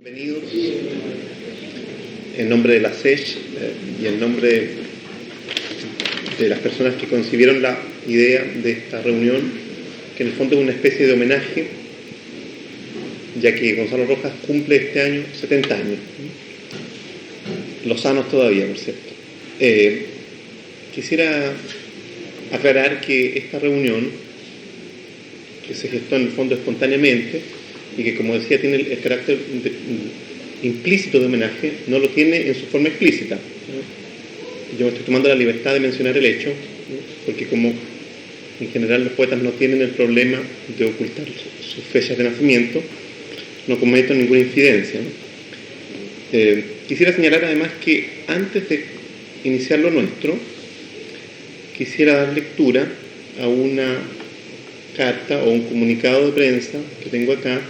Bienvenidos en nombre de la SESH y en nombre de las personas que concibieron la idea de esta reunión, que en el fondo es una especie de homenaje, ya que Gonzalo Rojas cumple este año 70 años, lozanos todavía, por cierto. Quisiera aclarar que esta reunión, que se gestó en el fondo espontáneamente, y que, como decía, tiene el carácter implícito de homenaje, no lo tiene en su forma explícita. Yo me estoy tomando la libertad de mencionar el hecho, porque como en general los poetas no tienen el problema de ocultar sus fechas de nacimiento, no cometo ninguna infidencia. Quisiera señalar además que antes de iniciar lo nuestro, quisiera dar lectura a una carta o un comunicado de prensa que tengo acá,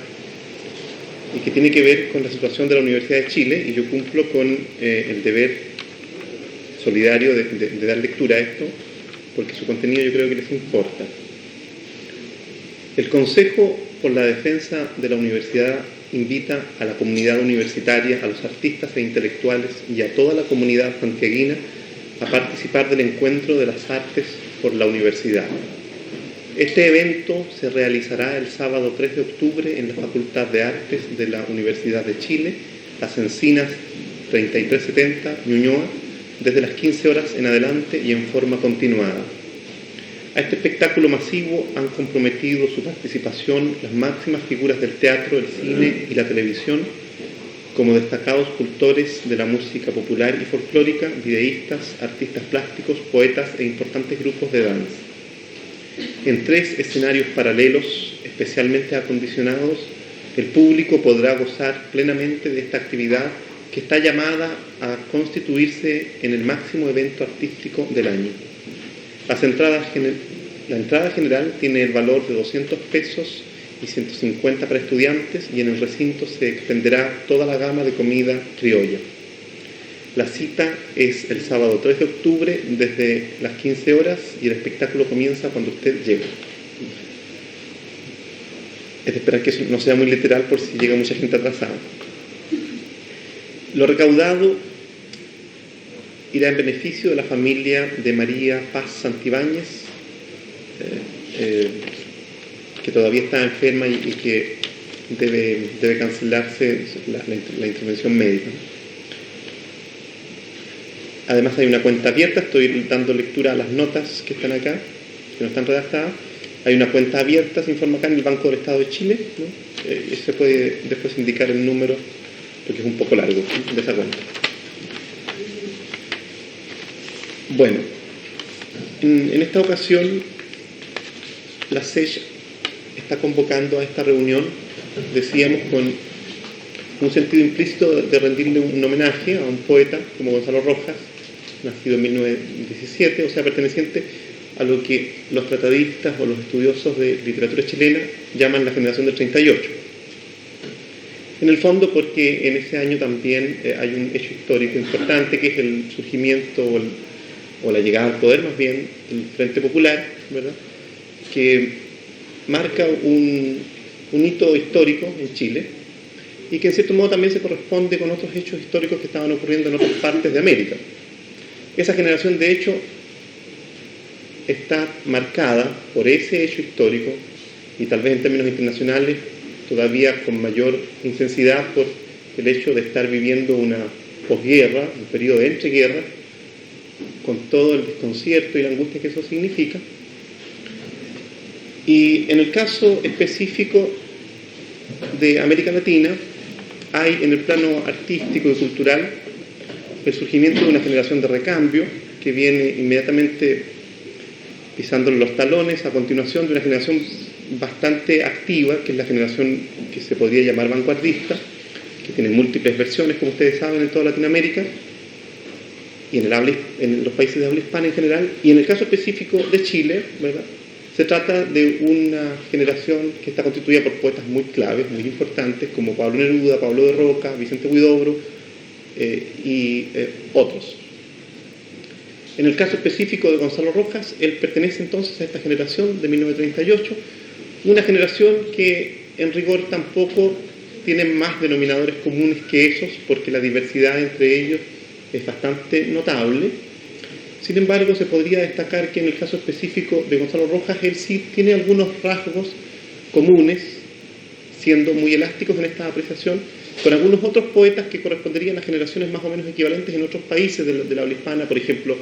y que tiene que ver con la situación de la Universidad de Chile, y yo cumplo con el deber solidario de dar lectura a esto, porque su contenido yo creo que les importa. El Consejo por la Defensa de la Universidad invita a la comunidad universitaria, a los artistas e intelectuales y a toda la comunidad santiaguina a participar del Encuentro de las Artes por la Universidad. Este evento se realizará el sábado 3 de octubre en la Facultad de Artes de la Universidad de Chile, Las Encinas 3370, Ñuñoa, desde las 15 horas en adelante y en forma continuada. A este espectáculo masivo han comprometido su participación las máximas figuras del teatro, el cine y la televisión, como destacados cultores de la música popular y folclórica, videístas, artistas plásticos, poetas e importantes grupos de danza. En 3 escenarios paralelos, especialmente acondicionados, el público podrá gozar plenamente de esta actividad que está llamada a constituirse en el máximo evento artístico del año. La entrada general tiene el valor de 200 pesos y 150 para estudiantes, y en el recinto se extenderá toda la gama de comida criolla. La cita es el sábado 3 de octubre desde las 15 horas y el espectáculo comienza cuando usted llegue. Es de esperar que eso no sea muy literal por si llega mucha gente atrasada. Lo recaudado irá en beneficio de la familia de María Paz Santibáñez, que todavía está enferma y que debe cancelarse la intervención médica. Además hay una cuenta abierta, estoy dando lectura a las notas que están acá, que no están redactadas. Hay una cuenta abierta, se informa acá, en el Banco del Estado de Chile, ¿no? Se puede después indicar el número, porque es un poco largo, ¿sí?, de esa cuenta. Bueno, en esta ocasión la SESH está convocando a esta reunión, decíamos, con un sentido implícito de rendirle un homenaje a un poeta como Gonzalo Rojas, nacido en 1917, o sea, perteneciente a lo que los tratadistas o los estudiosos de literatura chilena llaman la generación del 38. En el fondo porque en ese año también hay un hecho histórico importante, que es el surgimiento o la llegada al poder, más bien, del Frente Popular, ¿verdad?, que marca un hito histórico en Chile, y que en cierto modo también se corresponde con otros hechos históricos que estaban ocurriendo en otras partes de América. Esa generación, de hecho, está marcada por ese hecho histórico, y tal vez en términos internacionales todavía con mayor intensidad por el hecho de estar viviendo una posguerra, un periodo de entreguerra, con todo el desconcierto y la angustia que eso significa. Y en el caso específico de América Latina, hay en el plano artístico y cultural el surgimiento de una generación de recambio que viene inmediatamente pisándole los talones a continuación de una generación bastante activa, que es la generación que se podría llamar vanguardista, que tiene múltiples versiones, como ustedes saben, en toda Latinoamérica y en los países de habla hispana en general. Y en el caso específico de Chile, ¿verdad?, se trata de una generación que está constituida por poetas muy claves, muy importantes, como Pablo Neruda, Pablo de Roca, Vicente Huidobro y otros. En el caso específico de Gonzalo Rojas, él pertenece entonces a esta generación de 1938, una generación que en rigor tampoco tienen más denominadores comunes que esos, porque la diversidad entre ellos es bastante notable. Sin embargo, se podría destacar que en el caso específico de Gonzalo Rojas, él sí tiene algunos rasgos comunes, siendo muy elásticos en esta apreciación, con algunos otros poetas que corresponderían a generaciones más o menos equivalentes en otros países de la habla hispana, por ejemplo,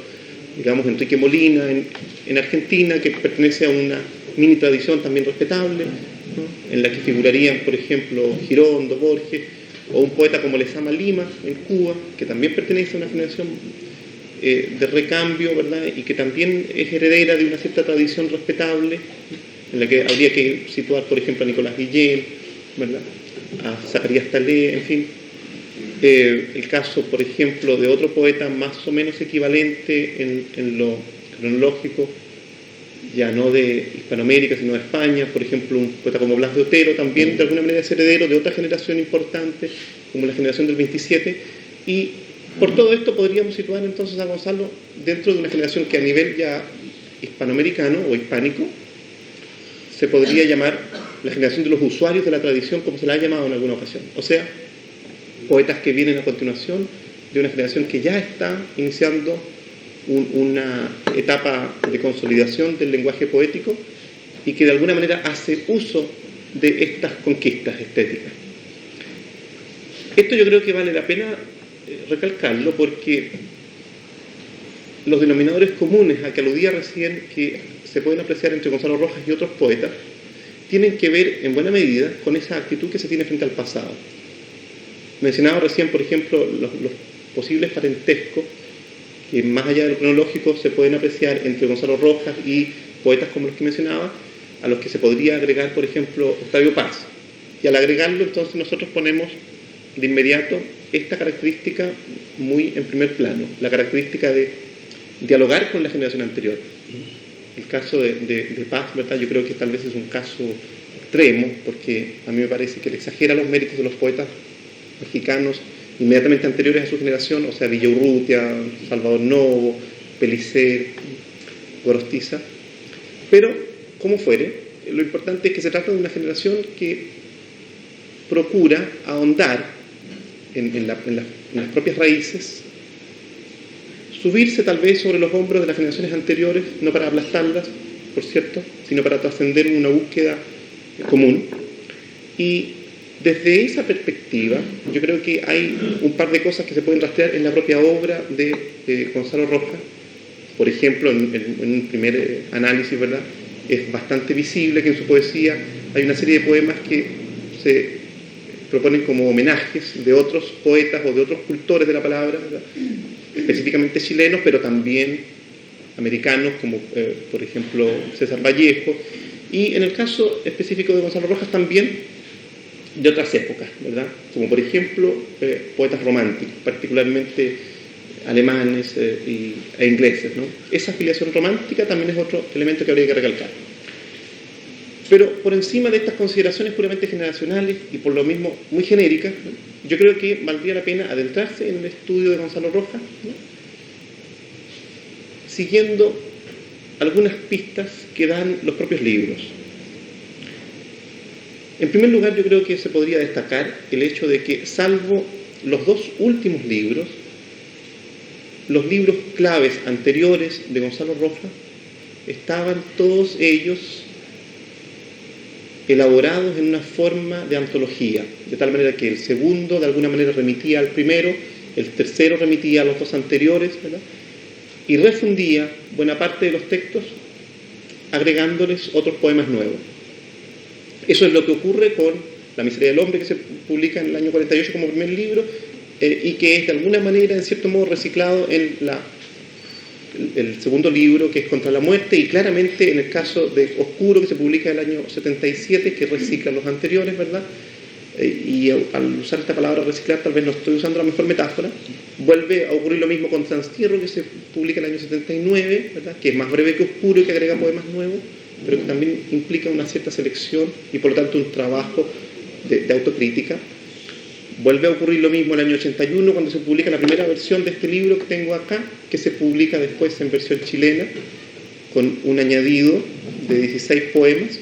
digamos Enrique Molina en Argentina, que pertenece a una mini tradición también respetable, ¿no?, en la que figurarían, por ejemplo, Girondo, Borges, o un poeta como Lezama Lima en Cuba, que también pertenece a una generación de recambio, ¿verdad?, y que también es heredera de una cierta tradición respetable, en la que habría que situar, por ejemplo, a Nicolás Guillén, ¿verdad?, a Zacarías Talé, en fin. El caso, por ejemplo, de otro poeta más o menos equivalente en lo cronológico, ya no de Hispanoamérica, sino de España, por ejemplo, un poeta como Blas de Otero, también de alguna manera es heredero de otra generación importante, como la generación del 27, y por todo esto podríamos situar entonces a Gonzalo dentro de una generación que a nivel ya hispanoamericano o hispánico se podría llamar la generación de los usuarios de la tradición, como se la ha llamado en alguna ocasión. O sea, poetas que vienen a continuación de una generación que ya está iniciando una etapa de consolidación del lenguaje poético y que de alguna manera hace uso de estas conquistas estéticas. Esto yo creo que vale la pena recalcarlo porque los denominadores comunes a que aludía recién, que se pueden apreciar entre Gonzalo Rojas y otros poetas, tienen que ver en buena medida con esa actitud que se tiene frente al pasado. Mencionaba recién, por ejemplo, los posibles parentescos que más allá de lo cronológico se pueden apreciar entre Gonzalo Rojas y poetas como los que mencionaba, a los que se podría agregar, por ejemplo, Octavio Paz. Y al agregarlo, entonces nosotros ponemos de inmediato esta característica muy en primer plano, la característica de dialogar con la generación anterior. El caso de Paz, ¿verdad?, yo creo que tal vez es un caso extremo, porque a mí me parece que le exagera los méritos de los poetas mexicanos inmediatamente anteriores a su generación, o sea, Villaurrutia, Salvador Novo, Pellicer, Gorostiza. Pero, como fuere, lo importante es que se trata de una generación que procura ahondar en las propias raíces, subirse tal vez sobre los hombros de las generaciones anteriores, no para aplastarlas, por cierto, sino para trascender una búsqueda común. Y desde esa perspectiva, yo creo que hay un par de cosas que se pueden rastrear en la propia obra de Gonzalo Rojas. Por ejemplo, en un primer análisis, ¿verdad?, es bastante visible que en su poesía hay una serie de poemas que se proponen como homenajes de otros poetas o de otros cultores de la palabra, ¿verdad?, específicamente chilenos, pero también americanos, como por ejemplo César Vallejo, y en el caso específico de Gonzalo Rojas también de otras épocas, ¿verdad?, como por ejemplo poetas románticos, particularmente alemanes e ingleses, ¿no? Esa afiliación romántica también es otro elemento que habría que recalcar. Pero por encima de estas consideraciones puramente generacionales y por lo mismo muy genéricas, ¿no?, yo creo que valdría la pena adentrarse en el estudio de Gonzalo Rojas, ¿no?, siguiendo algunas pistas que dan los propios libros. En primer lugar, yo creo que se podría destacar el hecho de que, salvo los dos últimos libros, los libros claves anteriores de Gonzalo Rojas estaban todos ellos elaborados en una forma de antología, de tal manera que el segundo de alguna manera remitía al primero, el tercero remitía a los dos anteriores, ¿verdad?, y refundía buena parte de los textos agregándoles otros poemas nuevos. Eso es lo que ocurre con La miseria del hombre, que se publica en el año 48 como primer libro, y que es de alguna manera, en cierto modo, reciclado en el segundo libro, que es Contra la muerte, y claramente en el caso de Oscuro, que se publica en el año 77, que recicla los anteriores, ¿verdad? Y al usar esta palabra reciclar, tal vez no estoy usando la mejor metáfora. Vuelve a ocurrir lo mismo con Transtierro, que se publica en el año 79, ¿verdad?, que es más breve que Oscuro y que agrega poemas nuevos, pero que también implica una cierta selección y por lo tanto un trabajo de autocrítica. Vuelve a ocurrir lo mismo en el año 81, cuando se publica la primera versión de este libro que tengo acá, que se publica después en versión chilena, con un añadido de 16 poemas,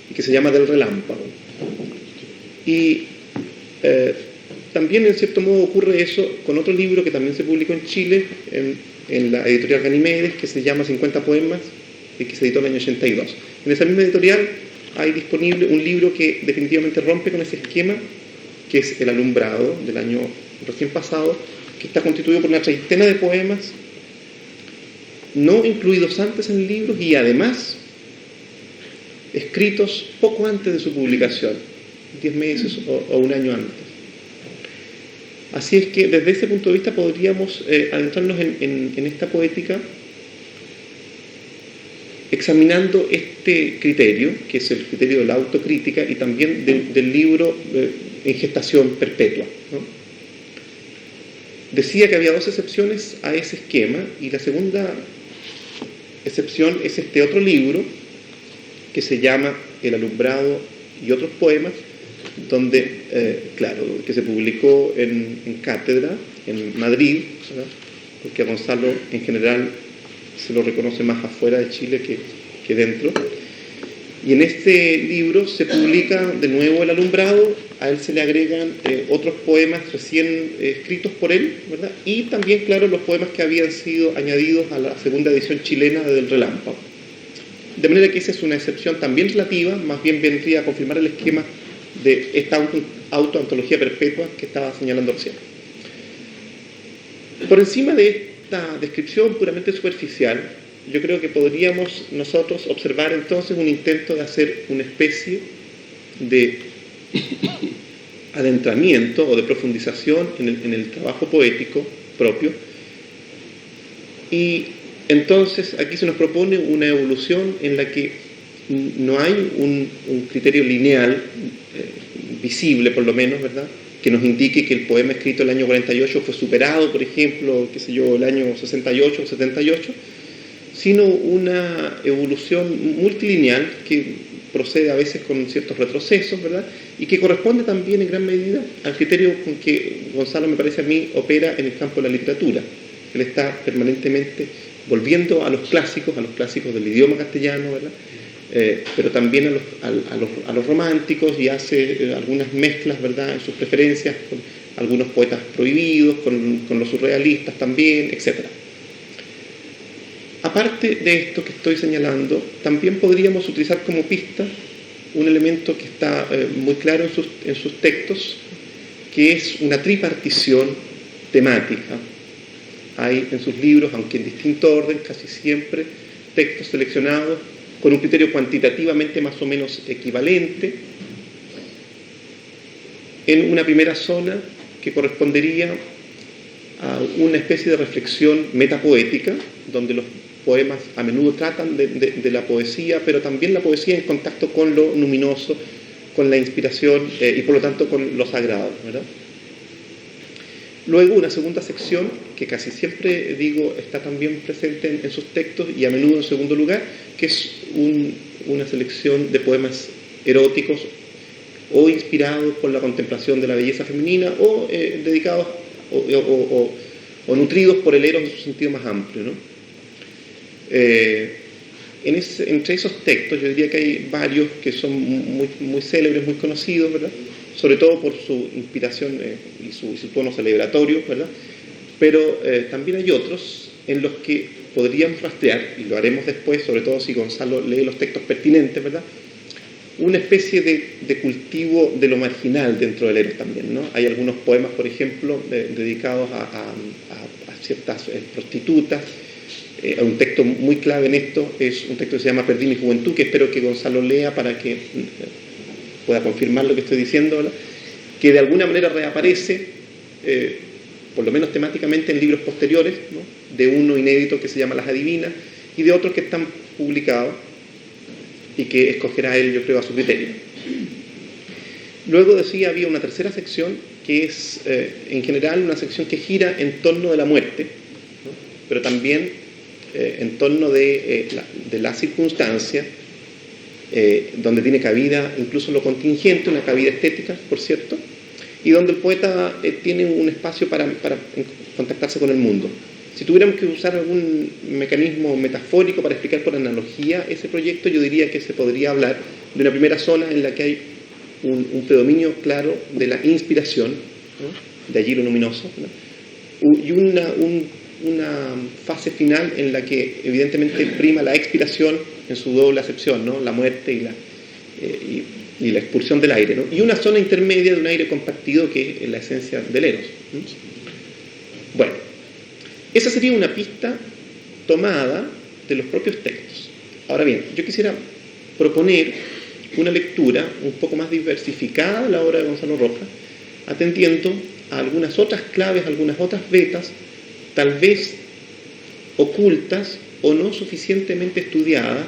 y que se llama Del Relámpago. Y también en cierto modo ocurre eso con otro libro que también se publicó en Chile, en la editorial Ganimedes, que se llama 50 poemas, y que se editó en el año 82. En esa misma editorial hay disponible un libro que definitivamente rompe con ese esquema, que es El alumbrado, del año recién pasado, que está constituido por una treintena de poemas no incluidos antes en el libro y además escritos poco antes de su publicación, 10 meses o un año antes. Así es que desde ese punto de vista podríamos adentrarnos en esta poética examinando este criterio, que es el criterio de la autocrítica y también del libro en gestación perpetua, ¿no? Decía que había dos excepciones a ese esquema, y la segunda excepción es este otro libro que se llama El alumbrado y otros poemas, donde, que se publicó en Cátedra, en Madrid, ¿verdad? Porque a Gonzalo en general se lo reconoce más afuera de Chile que dentro. Y en este libro se publica de nuevo El alumbrado, a él se le agregan otros poemas recién escritos por él, ¿verdad? Y también, claro, los poemas que habían sido añadidos a la segunda edición chilena de Del Relámpago. De manera que esa es una excepción también relativa, más bien vendría a confirmar el esquema de esta autoantología perpetua que estaba señalando recién. Por encima de esta descripción puramente superficial, yo creo que podríamos nosotros observar entonces un intento de hacer una especie de adentramiento o de profundización en el trabajo poético propio. Y entonces aquí se nos propone una evolución en la que no hay un criterio lineal, visible por lo menos, ¿verdad?, que nos indique que el poema escrito el año 48 fue superado, por ejemplo, el año 68 o 78, sino una evolución multilineal que procede a veces con ciertos retrocesos, ¿verdad?, y que corresponde también en gran medida al criterio con que Gonzalo, me parece a mí, opera en el campo de la literatura. Él está permanentemente volviendo a los clásicos del idioma castellano, ¿verdad?, pero también a los románticos, y hace algunas mezclas, ¿verdad?, en sus preferencias con algunos poetas prohibidos, con los surrealistas también, etc. Aparte de esto que estoy señalando, también podríamos utilizar como pista un elemento que está muy claro en sus textos, que es una tripartición temática. Hay en sus libros, aunque en distinto orden, casi siempre textos seleccionados con un criterio cuantitativamente más o menos equivalente, en una primera zona que correspondería a una especie de reflexión metapoética, donde los poemas a menudo tratan de la poesía, pero también la poesía en contacto con lo luminoso, con la inspiración y por lo tanto con lo sagrado, ¿verdad? Luego una segunda sección que casi siempre digo está también presente en sus textos y a menudo en segundo lugar, que es una selección de poemas eróticos o inspirados por la contemplación de la belleza femenina o dedicados o nutridos por el eros en su sentido más amplio, ¿no? Entre esos textos yo diría que hay varios que son muy célebres, muy conocidos, ¿verdad?, sobre todo por su inspiración y su tono celebratorio, ¿verdad?, pero también hay otros en los que podríamos rastrear, y lo haremos después, sobre todo si Gonzalo lee los textos pertinentes, ¿verdad?, una especie de cultivo de lo marginal dentro del eros también, ¿no? Hay algunos poemas, por ejemplo, dedicados a ciertas prostitutas. Un texto muy clave en esto es un texto que se llama Perdí mi juventud, que espero que Gonzalo lea para que pueda confirmar lo que estoy diciendo, ¿verdad?, que de alguna manera reaparece, por lo menos temáticamente, en libros posteriores, ¿no?, de uno inédito que se llama Las Adivinas y de otros que están publicados y que escogerá él, yo creo, a su criterio. Luego decía, había una tercera sección que es en general una sección que gira en torno de la muerte, ¿no?, pero también en torno de la circunstancia, donde tiene cabida incluso lo contingente, una cabida estética, por cierto, y donde el poeta tiene un espacio para contactarse con el mundo. Si tuviéramos que usar algún mecanismo metafórico para explicar por analogía ese proyecto, yo diría que se podría hablar de una primera zona en la que hay un predominio claro de la inspiración, ¿no? De allí lo luminoso, ¿no? Y una fase final en la que evidentemente prima la expiración en su doble acepción, ¿no? La muerte y la expulsión del aire, ¿no? Y una zona intermedia de un aire compartido que es la esencia del eros, ¿no? Bueno, esa sería una pista tomada de los propios textos. Ahora bien, yo quisiera proponer una lectura un poco más diversificada de la obra de Gonzalo Rojas, atendiendo a algunas otras claves, algunas otras vetas, tal vez ocultas o no suficientemente estudiadas,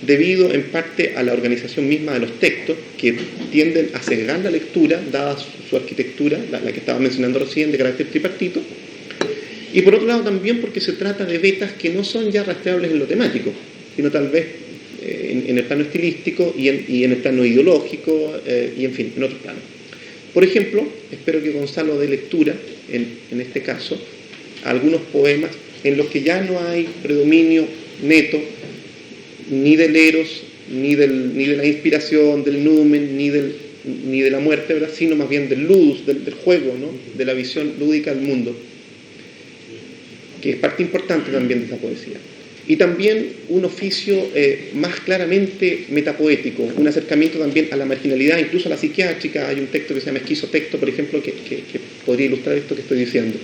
debido en parte a la organización misma de los textos, que tienden a sesgar la lectura, dada su arquitectura, la que estaba mencionando recién, de carácter tripartito, y por otro lado también porque se trata de vetas que no son ya rastreables en lo temático, sino tal vez en el plano estilístico y en el plano ideológico, y en fin, en otros planos. Por ejemplo, espero que Gonzalo dé lectura, en este caso, a algunos poemas en los que ya no hay predominio neto ni del eros, ni de la inspiración, del numen, ni de la muerte, ¿verdad? Sino más bien del ludus, del juego, ¿no? De la visión lúdica del mundo, que es parte importante también de esa poesía. Y también un oficio más claramente metapoético, un acercamiento también a la marginalidad, incluso a la psiquiátrica. Hay un texto que se llama Esquizotexto, por ejemplo, que podría ilustrar esto que estoy diciendo.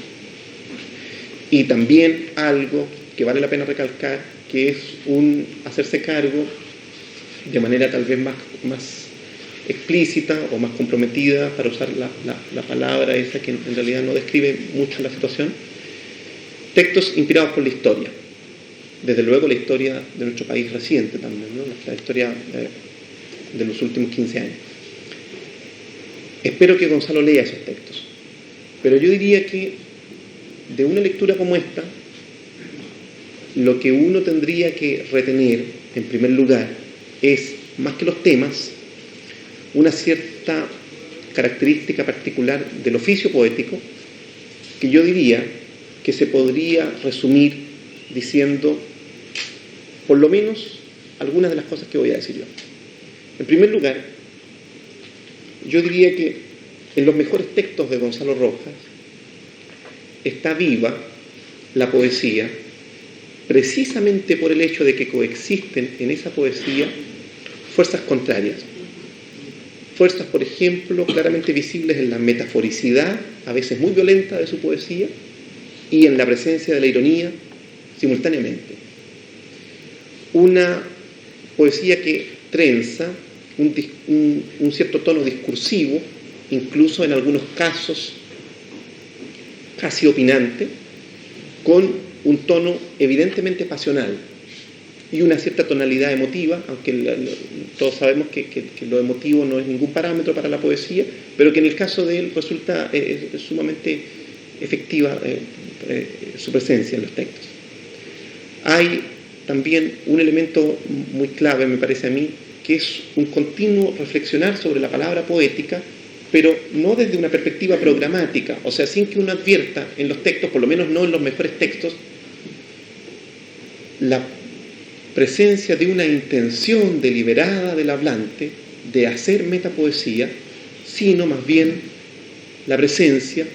Y también algo que vale la pena recalcar, que es un hacerse cargo de manera tal vez más explícita o más comprometida, para usar la palabra esa que en realidad no describe mucho la situación, textos inspirados por la historia. Desde luego la historia de nuestro país reciente también, ¿no? La historia de los últimos 15 años. Espero que Gonzalo lea esos textos. Pero yo diría que de una lectura como esta, lo que uno tendría que retener, en primer lugar, es, más que los temas, una cierta característica particular del oficio poético, que yo diría que se podría resumir diciendo, por lo menos, algunas de las cosas que voy a decir yo. En primer lugar, yo diría que en los mejores textos de Gonzalo Rojas está viva la poesía, precisamente por el hecho de que coexisten en esa poesía fuerzas contrarias. Fuerzas, por ejemplo, claramente visibles en la metaforicidad, a veces muy violenta, de su poesía, y en la presencia de la ironía simultáneamente. Una poesía que trenza un cierto tono discursivo, incluso en algunos casos casi opinante, con un tono evidentemente pasional y una cierta tonalidad emotiva, aunque todos sabemos que lo emotivo no es ningún parámetro para la poesía, pero que en el caso de él resulta sumamente efectiva su presencia en los textos. Hay también un elemento muy clave, me parece a mí, que es un continuo reflexionar sobre la palabra poética, pero no desde una perspectiva programática, o sea, sin que uno advierta en los textos, por lo menos no en los mejores textos, la presencia de una intención deliberada del hablante de hacer metapoesía, sino más bien la presencia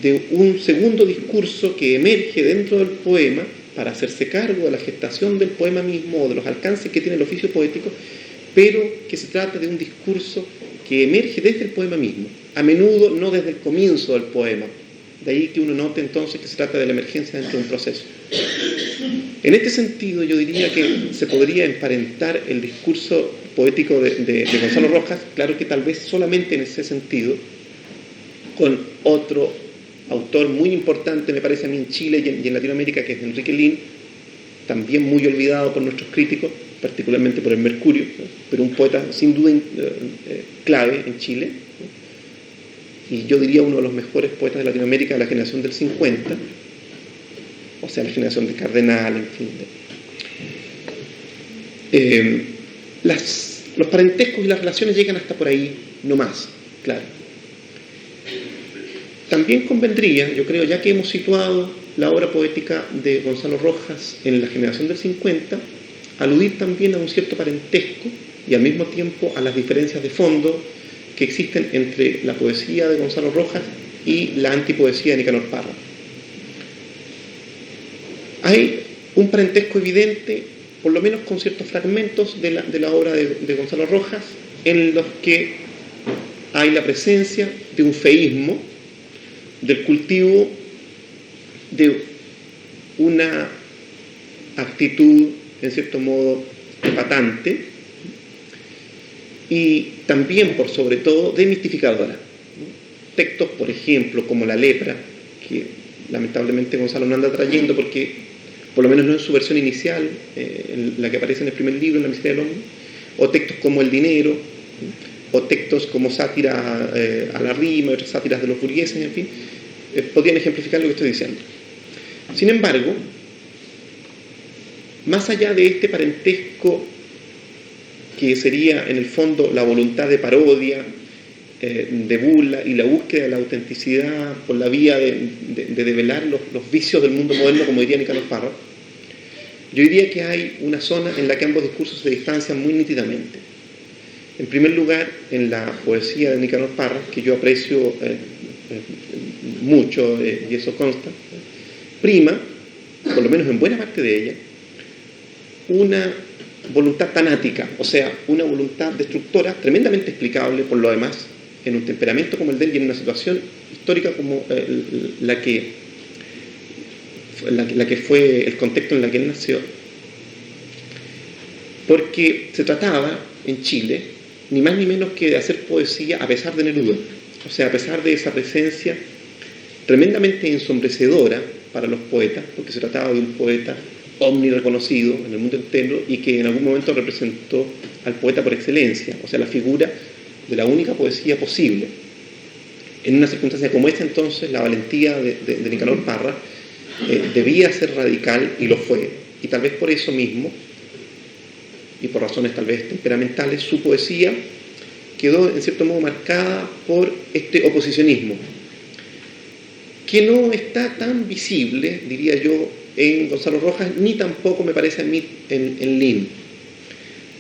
de un segundo discurso que emerge dentro del poema para hacerse cargo de la gestación del poema mismo o de los alcances que tiene el oficio poético, pero que se trata de un discurso que emerge desde el poema mismo, a menudo no desde el comienzo del poema. De ahí que uno note entonces que se trata de la emergencia dentro de un proceso. En este sentido, yo diría que se podría emparentar el discurso poético de Gonzalo Rojas, claro que tal vez solamente en ese sentido, con otro autor muy importante, me parece a mí, en Chile y en Latinoamérica, que es Enrique Lin, también muy olvidado por nuestros críticos, particularmente por el Mercurio, ¿no? Pero un poeta sin duda clave en Chile, ¿no? Y yo diría uno de los mejores poetas de Latinoamérica de la generación del 50, o sea, la generación de Cardenal, en fin. Los parentescos y las relaciones llegan hasta por ahí, no más, claro. También convendría, yo creo, ya que hemos situado la obra poética de Gonzalo Rojas en la generación del 50, aludir también a un cierto parentesco y al mismo tiempo a las diferencias de fondo que existen entre la poesía de Gonzalo Rojas y la antipoesía de Nicanor Parra. Hay un parentesco evidente, por lo menos con ciertos fragmentos de la obra de Gonzalo Rojas, en los que hay la presencia de un feísmo, del cultivo de una actitud, en cierto modo, epatante, y también, por sobre todo, demistificadora. Textos, por ejemplo, como La lepra, que lamentablemente Gonzalo no anda trayendo porque, por lo menos no en su versión inicial, en la que aparece en el primer libro, en La miseria del hombre, o textos como El dinero, o textos como Sátira a la rima, otras sátiras de los burgueses, en fin, podrían ejemplificar lo que estoy diciendo. Sin embargo, más allá de este parentesco que sería en el fondo la voluntad de parodia, de burla y la búsqueda de la autenticidad por la vía de develar los vicios del mundo moderno, como diría Nicanor Parra, yo diría que hay una zona en la que ambos discursos se distancian muy nítidamente. En primer lugar, en la poesía de Nicanor Parra, que yo aprecio mucho, y eso consta, prima, por lo menos en buena parte de ella, una voluntad tanática, o sea, una voluntad destructora tremendamente explicable por lo demás en un temperamento como el de él y en una situación histórica como la que fue el contexto en el que él nació, porque se trataba en Chile ni más ni menos que de hacer poesía a pesar de Neruda, o sea, a pesar de esa presencia tremendamente ensombrecedora para los poetas, porque se trataba de un poeta omnireconocido en el mundo entero y que en algún momento representó al poeta por excelencia, o sea, la figura de la única poesía posible. En una circunstancia como esta, entonces, la valentía de Nicanor Parra debía ser radical, y lo fue, y tal vez por eso mismo, y por razones tal vez temperamentales, su poesía quedó en cierto modo marcada por este oposicionismo, que no está tan visible, diría yo, en Gonzalo Rojas, ni tampoco me parece a mí en Lin.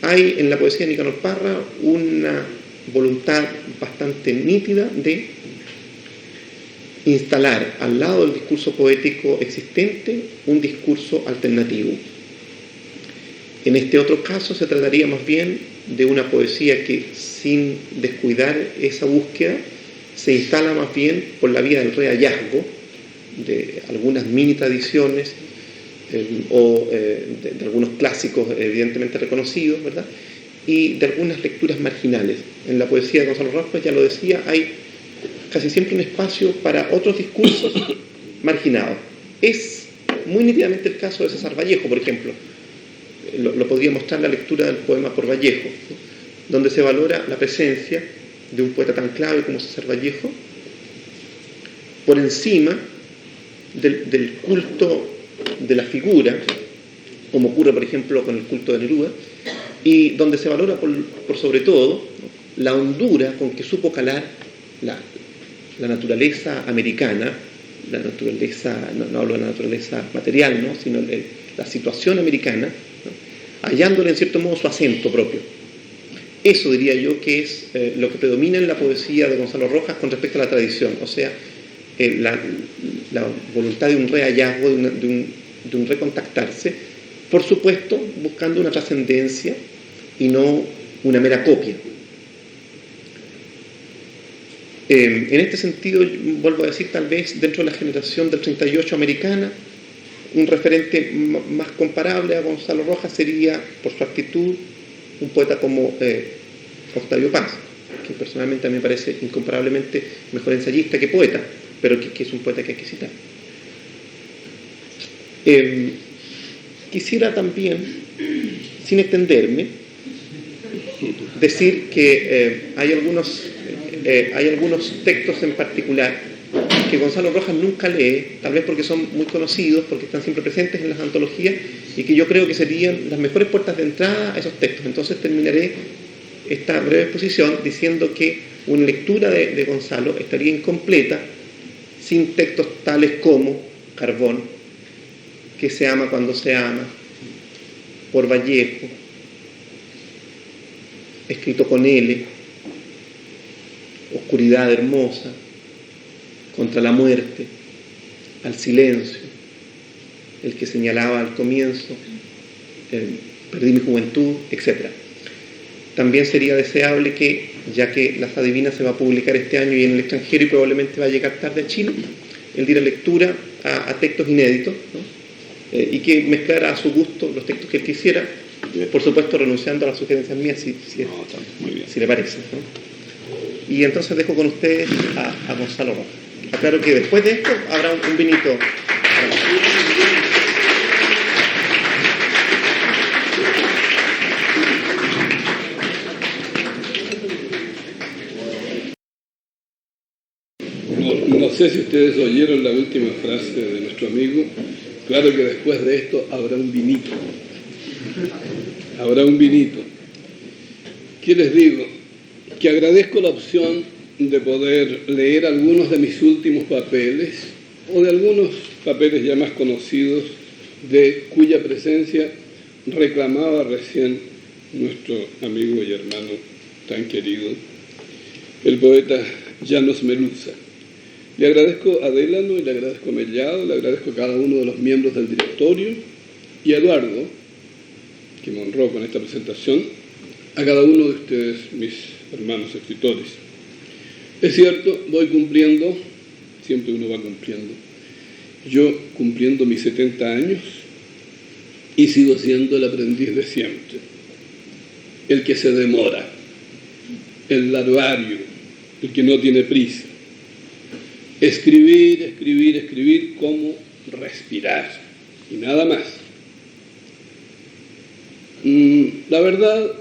Hay en la poesía de Nicanor Parra una voluntad bastante nítida de instalar al lado del discurso poético existente un discurso alternativo. En este otro caso se trataría más bien de una poesía que, sin descuidar esa búsqueda, se instala más bien por la vía del rehallazgo de algunas mini tradiciones o de algunos clásicos evidentemente reconocidos, ¿verdad? Y de algunas lecturas marginales. En la poesía de Gonzalo Rojas, ya lo decía, hay casi siempre un espacio para otros discursos marginados. Es muy nítidamente el caso de César Vallejo, por ejemplo. Lo podría mostrar la lectura del poema por Vallejo, ¿sí?, donde se valora la presencia de un poeta tan clave como César Vallejo por encima del culto de la figura, como ocurre por ejemplo con el culto de Neruda, y donde se valora por sobre todo la hondura con que supo calar la naturaleza americana, la naturaleza, no hablo de la naturaleza material, ¿no?, sino la situación americana, ¿no?, hallándole en cierto modo su acento propio. Eso diría yo que es lo que predomina en la poesía de Gonzalo Rojas con respecto a la tradición, o sea, la voluntad de un rehallazgo, de un recontactarse, por supuesto buscando una trascendencia y no una mera copia. En este sentido, vuelvo a decir, tal vez dentro de la generación del 38 americana, un referente más comparable a Gonzalo Rojas sería, por su actitud, un poeta como Octavio Paz, que personalmente a mí me parece incomparablemente mejor ensayista que poeta, pero que es un poeta que hay que citar. Quisiera también, sin extenderme, decir que hay algunos textos en particular que Gonzalo Rojas nunca lee, tal vez porque son muy conocidos, porque están siempre presentes en las antologías, y que yo creo que serían las mejores puertas de entrada a esos textos. Entonces terminaré esta breve exposición diciendo que una lectura de Gonzalo estaría incompleta sin textos tales como Carbón, Que se ama cuando se ama, Por Vallejo, escrito con L, oscuridad hermosa, contra la muerte, al silencio, el que señalaba al comienzo, perdí mi juventud, etc. También sería deseable que, ya que La Fada Divina se va a publicar este año y en el extranjero y probablemente va a llegar tarde a Chile, él diera lectura a textos inéditos, ¿no? Y que mezclara a su gusto los textos que él quisiera, por supuesto renunciando a las sugerencias mías si le parece, ¿no? Y entonces dejo con ustedes a Gonzalo Rojas. Aclaro que después de esto habrá un vinito. No sé si ustedes oyeron la última frase de nuestro amigo. Claro que después de esto habrá un vinito. Habrá un vinito. ¿Qué les digo? Que agradezco la opción de poder leer algunos de mis últimos papeles o de algunos papeles ya más conocidos de cuya presencia reclamaba recién nuestro amigo y hermano tan querido, el poeta Llanos Meluza. Le agradezco a Délano y le agradezco a Mellado, le agradezco a cada uno de los miembros del directorio y a Eduardo, que me honró con esta presentación, a cada uno de ustedes, mis hermanos escritores. Es cierto, voy cumpliendo, siempre uno va cumpliendo, yo cumpliendo mis 70 años y sigo siendo el aprendiz de siempre, el que se demora, el larvario, el que no tiene prisa. Escribir, escribir, escribir como respirar y nada más. La verdad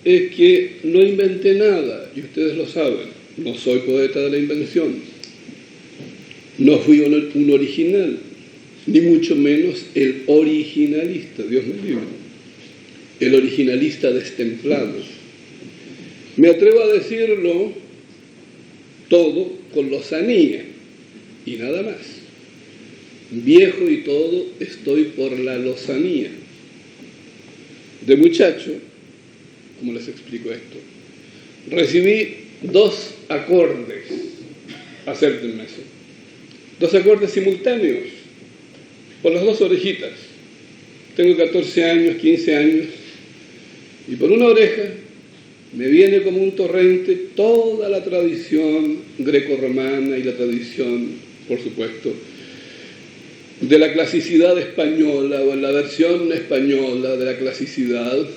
es que no inventé nada y ustedes lo saben, no soy poeta de la invención, no fui un original, ni mucho menos el originalista, Dios me libre, el originalista destemplado. Me atrevo a decirlo todo con lozanía y nada más. Viejo y todo, estoy por la lozanía. De muchacho, ¿cómo les explico esto? Recibí 2 acordes, acértenme eso, 2 acordes simultáneos, por las 2 orejitas. Tengo 14 años, 15 años, y por una oreja me viene como un torrente toda la tradición grecorromana y la tradición, por supuesto, de la clasicidad española o en la versión española de la clasicidad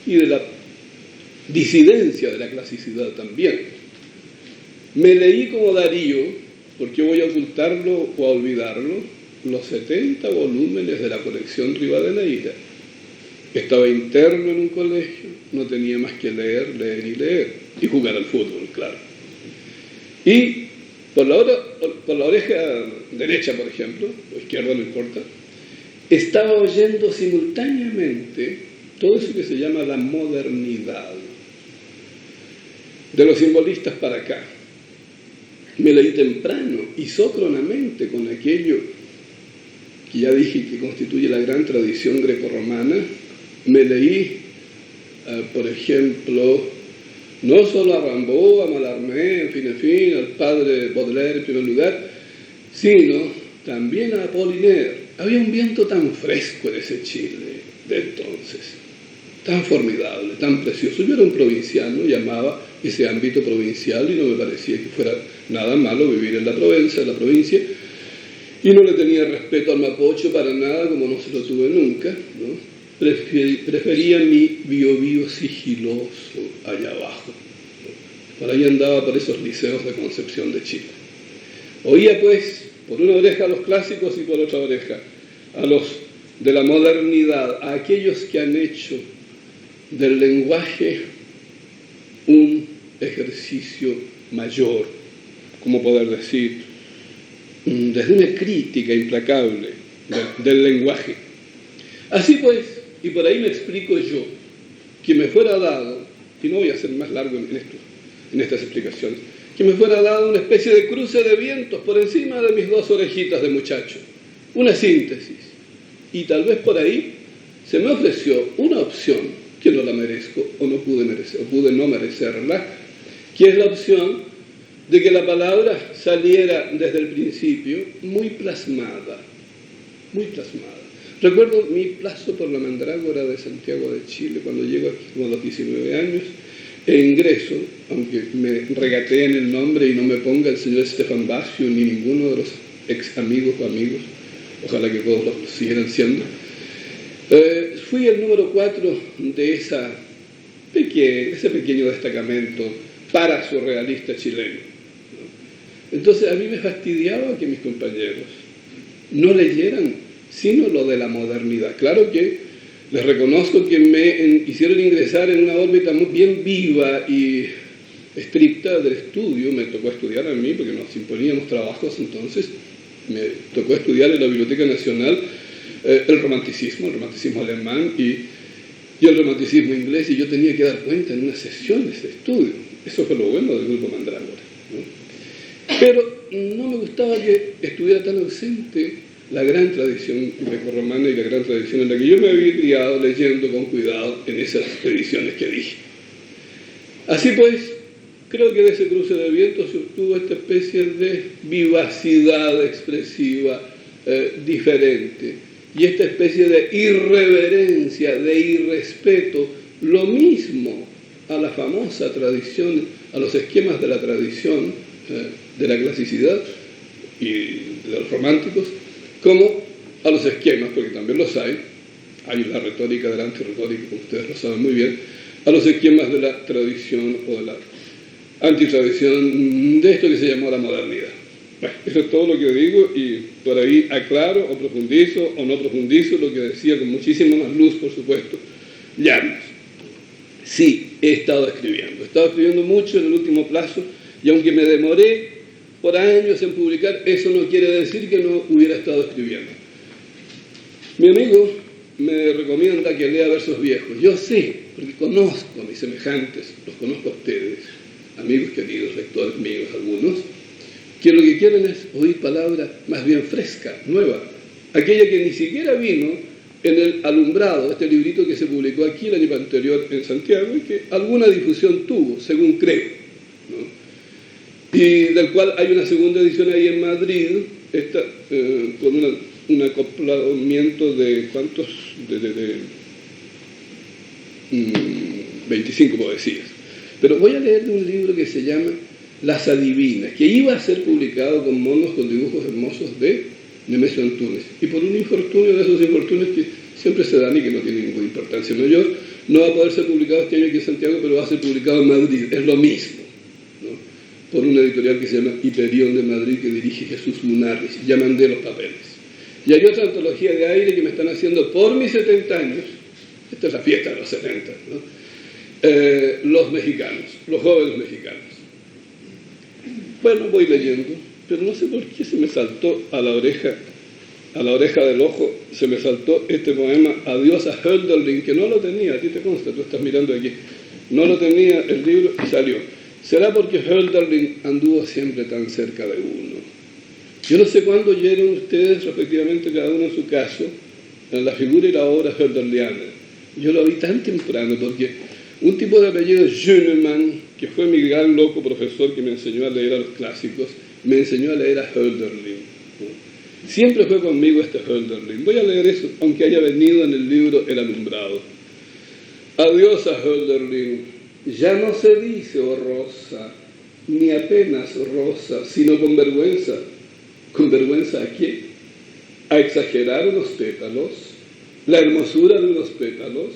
y de la disidencia de la clasicidad también. Me leí como Darío, porque voy a ocultarlo o a olvidarlo, los 70 volúmenes de la colección Rivadeneira. Estaba interno en un colegio, no tenía más que leer, leer y leer, y jugar al fútbol, claro. Y por la oreja derecha, por ejemplo, o izquierda, no importa, estaba oyendo simultáneamente todo eso que se llama la modernidad, de los simbolistas para acá. Me leí temprano, isócronamente, con aquello que ya dije que constituye la gran tradición grecorromana. Me leí, por ejemplo, no solo a Rimbaud, a Mallarmé, en fin, al padre Baudelaire en primer lugar, sino también a Apollinaire. Había un viento tan fresco en ese Chile de entonces, tan formidable, tan precioso. Yo era un provinciano, llamaba ese ámbito provincial y no me parecía que fuera nada malo vivir en la provincia, y no le tenía respeto al mapocho para nada, como no se lo tuve nunca, ¿no? Prefería mi Biobío sigiloso allá abajo. Por ahí andaba por esos liceos de Concepción de Chile. Oía pues por una oreja a los clásicos y por otra oreja a los de la modernidad, a aquellos que han hecho del lenguaje un ejercicio mayor, como poder decir, desde una crítica implacable del lenguaje. Así pues, y por ahí me explico yo, que me fuera dado, y no voy a ser más largo en estas explicaciones, que me fuera dado una especie de cruce de vientos por encima de mis 2 orejitas de muchacho, una síntesis, y tal vez por ahí se me ofreció una opción que no la merezco o no pude merecer, o pude no merecerla, que es la opción de que la palabra saliera desde el principio muy plasmada, muy plasmada. Recuerdo mi paso por la mandrágora de Santiago de Chile cuando llego aquí como a los 19 años e ingreso, aunque me regateen el nombre y no me ponga el señor Stefan Baggio ni ninguno de los ex amigos o amigos, ojalá que todos los siguieran siendo. Fui el número 4 de ese pequeño destacamento para surrealista chileno. Entonces a mí me fastidiaba que mis compañeros no leyeran sino lo de la modernidad. Claro que les reconozco que me hicieron ingresar en una órbita muy bien viva y estricta del estudio. Me tocó estudiar a mí porque nos imponíamos trabajos, entonces me tocó estudiar en la Biblioteca Nacional el romanticismo alemán y el romanticismo inglés, y yo tenía que dar cuenta en unas sesiones de estudio. Eso fue lo bueno del grupo Mandrágora, ¿no? Pero no me gustaba que estuviera tan ausente la gran tradición grecorromana y la gran tradición en la que yo me había criado leyendo con cuidado en esas ediciones que dije. Así pues, creo que de ese cruce de vientos se obtuvo esta especie de vivacidad expresiva diferente, y esta especie de irreverencia, de irrespeto, lo mismo a la famosa tradición, a los esquemas de la tradición, de la clasicidad y de los románticos, como a los esquemas, porque también los hay la retórica de la antirretórica, como ustedes lo saben muy bien, a los esquemas de la tradición o de la antitradición, de esto que se llamó la modernidad. Bueno, eso es todo lo que digo, y por ahí aclaro o profundizo o no profundizo lo que decía con muchísima más luz, por supuesto, Llanos. Sí, he estado escribiendo mucho en el último plazo, y aunque me demoré por años en publicar, eso no quiere decir que no hubiera estado escribiendo. Mi amigo me recomienda que lea versos viejos. Yo sé, porque conozco a mis semejantes, los conozco a ustedes, amigos queridos, lectores míos algunos, que lo que quieren es oír palabra más bien fresca, nueva, aquella que ni siquiera vino en el alumbrado, este librito que se publicó aquí el año anterior en Santiago y que alguna difusión tuvo, según creo, ¿no? Y del cual hay una segunda edición ahí en Madrid, con un acoplamiento de ¿cuántos? De 25 poesías. Pero voy a leer de un libro que se llama Las Adivinas, que iba a ser publicado con monos con dibujos hermosos de Nemesio Antunes, y por un infortunio de esos infortunios que siempre se dan y que no tienen ninguna importancia mayor, no va a poder ser publicado este año aquí en Santiago, pero va a ser publicado en Madrid, es lo mismo, ¿no? Por una editorial que se llama Hiperión de Madrid, que dirige Jesús Munarriz. Ya mandé los papeles. Y hay otra antología de aire que me están haciendo por mis 70 años, esta es la fiesta de los 70, ¿no? Los mexicanos, los jóvenes mexicanos. Bueno, voy leyendo, pero no sé por qué se me saltó a la oreja del ojo, se me saltó este poema Adiós a Hölderlin, que no lo tenía, a ti te consta, tú estás mirando aquí, no lo tenía el libro y salió. ¿Será porque Hölderlin anduvo siempre tan cerca de uno? Yo no sé cuándo oyeron ustedes, respectivamente, cada uno en su caso, en la figura y la obra hölderliana. Yo lo vi tan temprano porque un tipo de apellido Schönemann, que fue mi gran loco profesor que me enseñó a leer a los clásicos, me enseñó a leer a Hölderlin, ¿no? Siempre fue conmigo este Hölderlin. Voy a leer eso, aunque haya venido en el libro El Alumbrado. Adiós a Hölderlin. Ya no se dice, oh rosa, ni apenas rosa, sino con vergüenza. ¿Con vergüenza a qué? ¿A exagerar unos pétalos? ¿La hermosura de unos pétalos?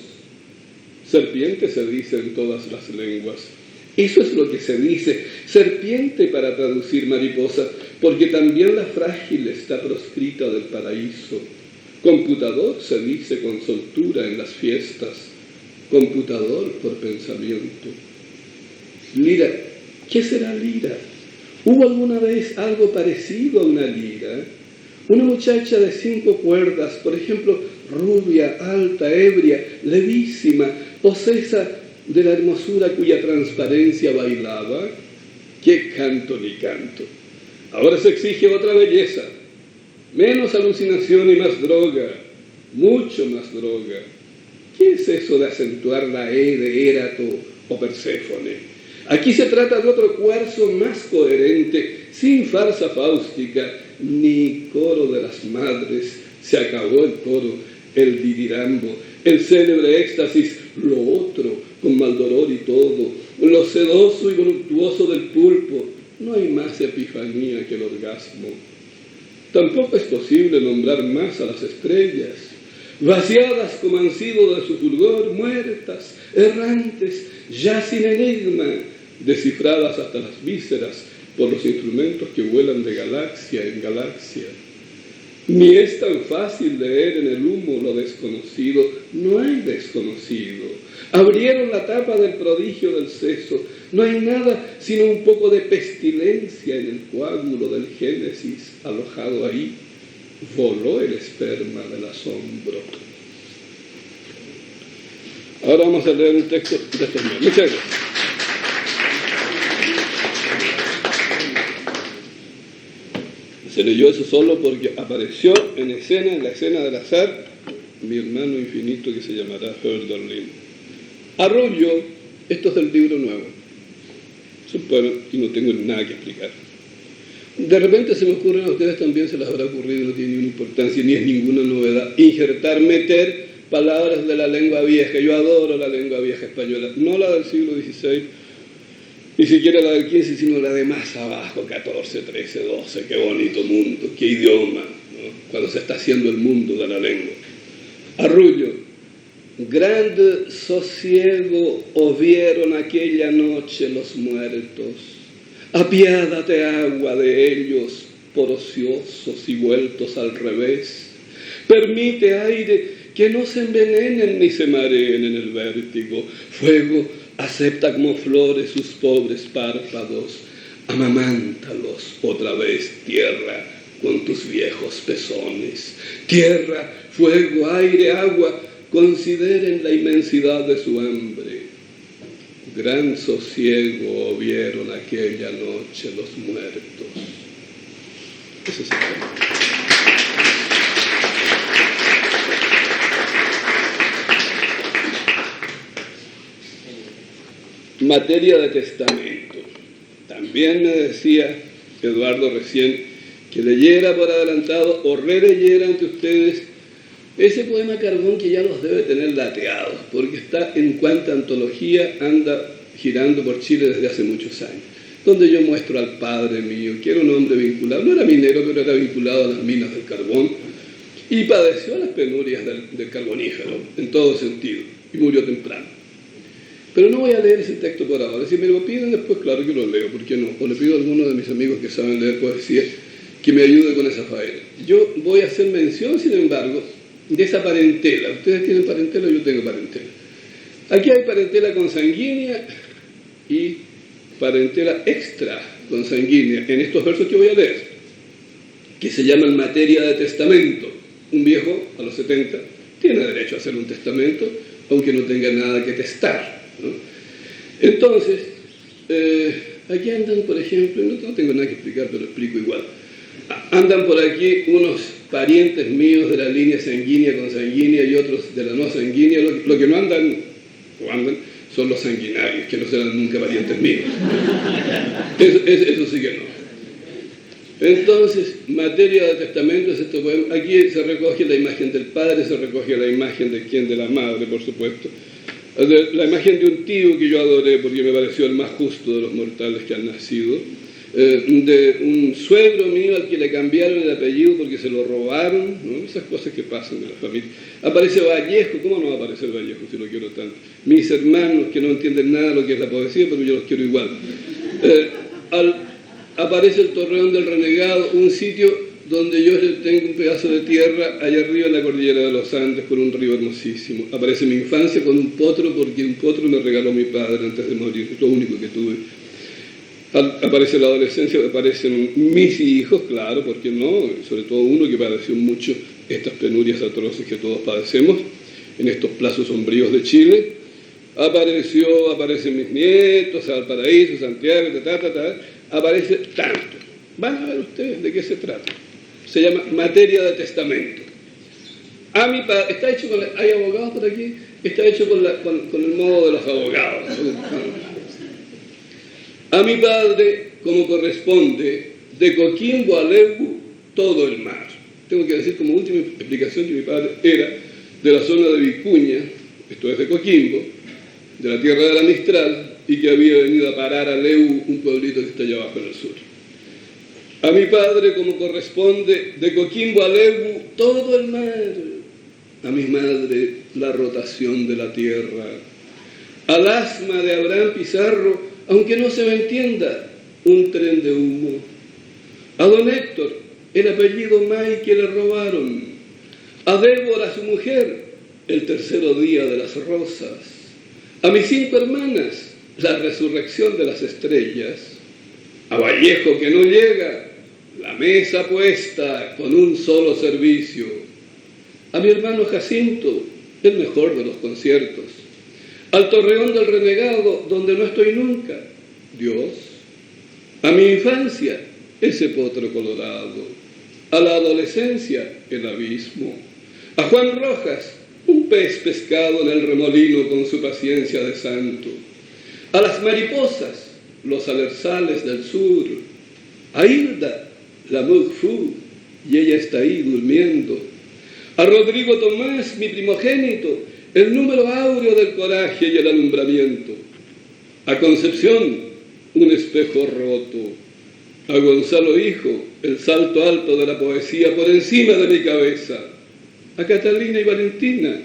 Serpiente se dice en todas las lenguas. Eso es lo que se dice, serpiente para traducir mariposa, porque también la frágil está proscrita del paraíso. Computador se dice con soltura en las fiestas, computador por pensamiento. Lira, ¿qué será lira? ¿Hubo alguna vez algo parecido a una lira? Una muchacha de 5 cuerdas, por ejemplo, rubia, alta, ebria, levísima, posesa de la hermosura cuya transparencia bailaba. ¡Qué canto ni canto! Ahora se exige otra belleza, menos alucinación y más droga, mucho más droga. ¿Qué es eso de acentuar la E de Érato o Perséfone? Aquí se trata de otro cuarzo más coherente, sin farsa fáustica, ni coro de las madres. Se acabó el coro, el dirirambo, el célebre éxtasis, lo otro, con mal dolor y todo, lo sedoso y voluptuoso del pulpo. No hay más epifanía que el orgasmo. Tampoco es posible nombrar más a las estrellas, vaciadas como han sido de su fulgor, muertas, errantes, ya sin enigma, descifradas hasta las vísceras por los instrumentos que vuelan de galaxia en galaxia. Ni es tan fácil leer en el humo lo desconocido, no hay desconocido. Abrieron la tapa del prodigio del seso, no hay nada sino un poco de pestilencia en el coágulo del Génesis alojado ahí. Voló el esperma del asombro. Ahora vamos a leer un texto de estos míos. Muchas gracias. Se leyó eso solo porque apareció en la escena del azar, mi hermano infinito que se llamará Hölderlin. Arroyo, esto es del libro nuevo. Supongo, y no tengo nada que explicar. De repente se me ocurren a ustedes también, se les habrá ocurrido, no tiene ninguna importancia, ni es ninguna novedad, meter palabras de la lengua vieja. Yo adoro la lengua vieja española, no la del siglo XVI, ni siquiera la del XV, sino la de más abajo, 14, 13, 12, qué bonito mundo, qué idioma, ¿no? Cuando se está haciendo el mundo de la lengua. Arrullo, grande sosiego ovieron aquella noche los muertos, apiádate agua de ellos por ociosos y vueltos al revés, permite aire que no se envenenen ni se mareen en el vértigo, fuego acepta como flores sus pobres párpados, amamántalos otra vez, tierra, con tus viejos pezones. Tierra, fuego, aire, agua, consideren la inmensidad de su hambre. Gran sosiego vieron aquella noche los muertos. Ese es el tema. Materia de testamento. También me decía Eduardo recién que leyera por adelantado o releyera ante ustedes ese poema Carbón que ya los debe tener lateados, porque está en cuanta antología anda girando por Chile desde hace muchos años, donde yo muestro al padre mío, que era un hombre vinculado, no era minero, pero era vinculado a las minas del carbón, y padeció las penurias del carbonífero, en todo sentido, y murió temprano. Pero no voy a leer ese texto por ahora. Si me lo piden después, claro que lo leo, ¿por qué no? O le pido a alguno de mis amigos que saben leer poesía que me ayude con esa faena. Yo voy a hacer mención, sin embargo, de esa parentela. Ustedes tienen parentela, yo tengo parentela. Aquí hay parentela consanguínea y parentela extra consanguínea en estos versos que voy a leer, que se llaman materia de testamento. Un viejo a los 70 tiene derecho a hacer un testamento, aunque no tenga nada que testar, ¿no? Entonces, aquí andan, por ejemplo, no tengo nada que explicar, pero lo explico igual. Andan por aquí unos parientes míos de la línea sanguínea consanguínea y otros de la no sanguínea. Lo que no andan, o andan, son los sanguinarios, que no serán nunca parientes míos. Eso sí que no. Entonces, materia de testamento es esto. Aquí se recoge la imagen del padre, se recoge la imagen de quién, de la madre, por supuesto. La imagen de un tío que yo adoré porque me pareció el más justo de los mortales que han nacido. De un suegro mío al que le cambiaron el apellido porque se lo robaron, ¿no? Esas cosas que pasan en la familia. Aparece Vallejo, ¿cómo no va a aparecer Vallejo si lo quiero tanto? Mis hermanos que no entienden nada de lo que es la poesía, pero yo los quiero igual. Aparece el Torreón del Renegado, un sitio donde yo tengo un pedazo de tierra allá arriba en la cordillera de los Andes con un río hermosísimo. Aparece mi infancia con un potro porque un potro me regaló mi padre antes de morir, es lo único que tuve. Aparece la adolescencia, aparecen mis hijos, claro, ¿por qué no? Sobre todo uno que padeció mucho estas penurias atroces que todos padecemos en estos plazos sombríos de Chile. Aparecen mis nietos, Valparaíso, Santiago, aparece tanto. Van a ver ustedes de qué se trata. Se llama materia de testamento. A mi padre, está hecho con ¿hay abogados por aquí? Está hecho con el modo de los abogados. A mi padre, como corresponde, de Coquimbo a Leu, todo el mar. Tengo que decir como última explicación que mi padre era de la zona de Vicuña, esto es de Coquimbo, de la tierra de la Mistral, y que había venido a parar a Leu, un pueblito que está allá abajo en el sur. A mi padre, como corresponde, de Coquimbo a Leu, todo el mar. A mi madre, la rotación de la tierra. Al asma de Abraham Pizarro, aunque no se me entienda, un tren de humo. A don Héctor, el apellido May que le robaron. A Débora, su mujer, el tercero día de las rosas. A mis 5 hermanas, la resurrección de las estrellas. A Vallejo que no llega, la mesa puesta con un solo servicio. A mi hermano Jacinto, el mejor de los conciertos. Al Torreón del renegado, donde no estoy nunca, Dios. A mi infancia, ese potro colorado. A la adolescencia, el abismo. A Juan Rojas, un pez pescado en el remolino con su paciencia de santo. A las mariposas, los alerzales del sur. A Hilda, la Mugfu, y ella está ahí durmiendo. A Rodrigo Tomás, mi primogénito, el número áureo del coraje y el alumbramiento. A Concepción, un espejo roto. A Gonzalo Hijo, el salto alto de la poesía por encima de mi cabeza. A Catalina y Valentina,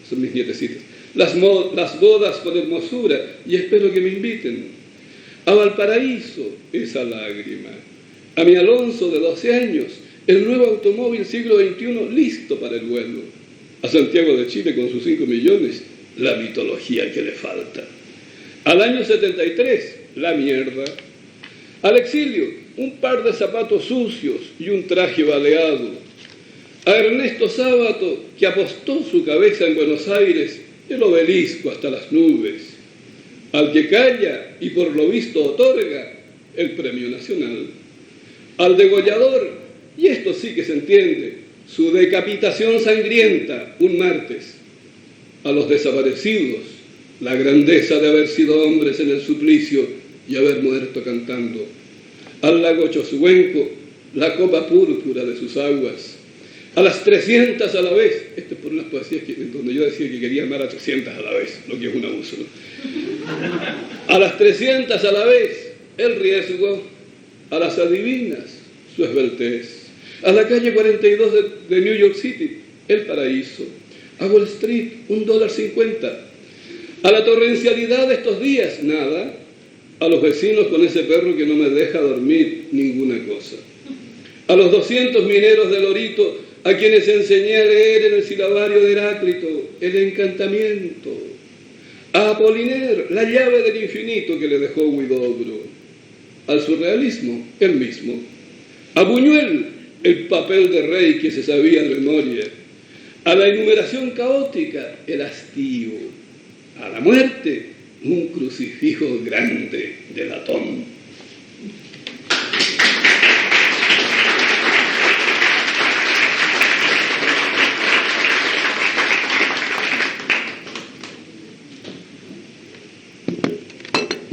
son mis nietecitas, las bodas con hermosura, y espero que me inviten. A Valparaíso, esa lágrima. A mi Alonso de 12 años, el nuevo automóvil siglo XXI listo para el vuelo. A Santiago de Chile con sus 5 millones, la mitología que le falta. Al año 73, la mierda. Al exilio, un par de zapatos sucios y un traje baleado. A Ernesto Sábato, que apostó su cabeza en Buenos Aires, el obelisco hasta las nubes. Al que calla y por lo visto otorga el premio nacional. Al degollador, y esto sí que se entiende, su decapitación sangrienta un martes. A los desaparecidos, la grandeza de haber sido hombres en el suplicio y haber muerto cantando. Al lago Chosuenco, la copa púrpura de sus aguas. A las 300 a la vez, esto es por unas poesías donde yo decía que quería amar a 300 a la vez, lo que es un abuso, ¿no? A las 300 a la vez, el riesgo. A las adivinas, su esbeltez. A la calle 42 de New York City, el paraíso. A Wall Street, $1.50. A la torrencialidad de estos días, nada. A los vecinos con ese perro que no me deja dormir, ninguna cosa. A los 200 mineros de Lorito, a quienes enseñé a leer en el silabario de Heráclito, el encantamiento. A Apollinaire, la llave del infinito que le dejó Huidobro. Al surrealismo, el mismo. A Buñuel, el papel de rey que se sabía de memoria. A la enumeración caótica, el hastío. A la muerte, un crucifijo grande de latón.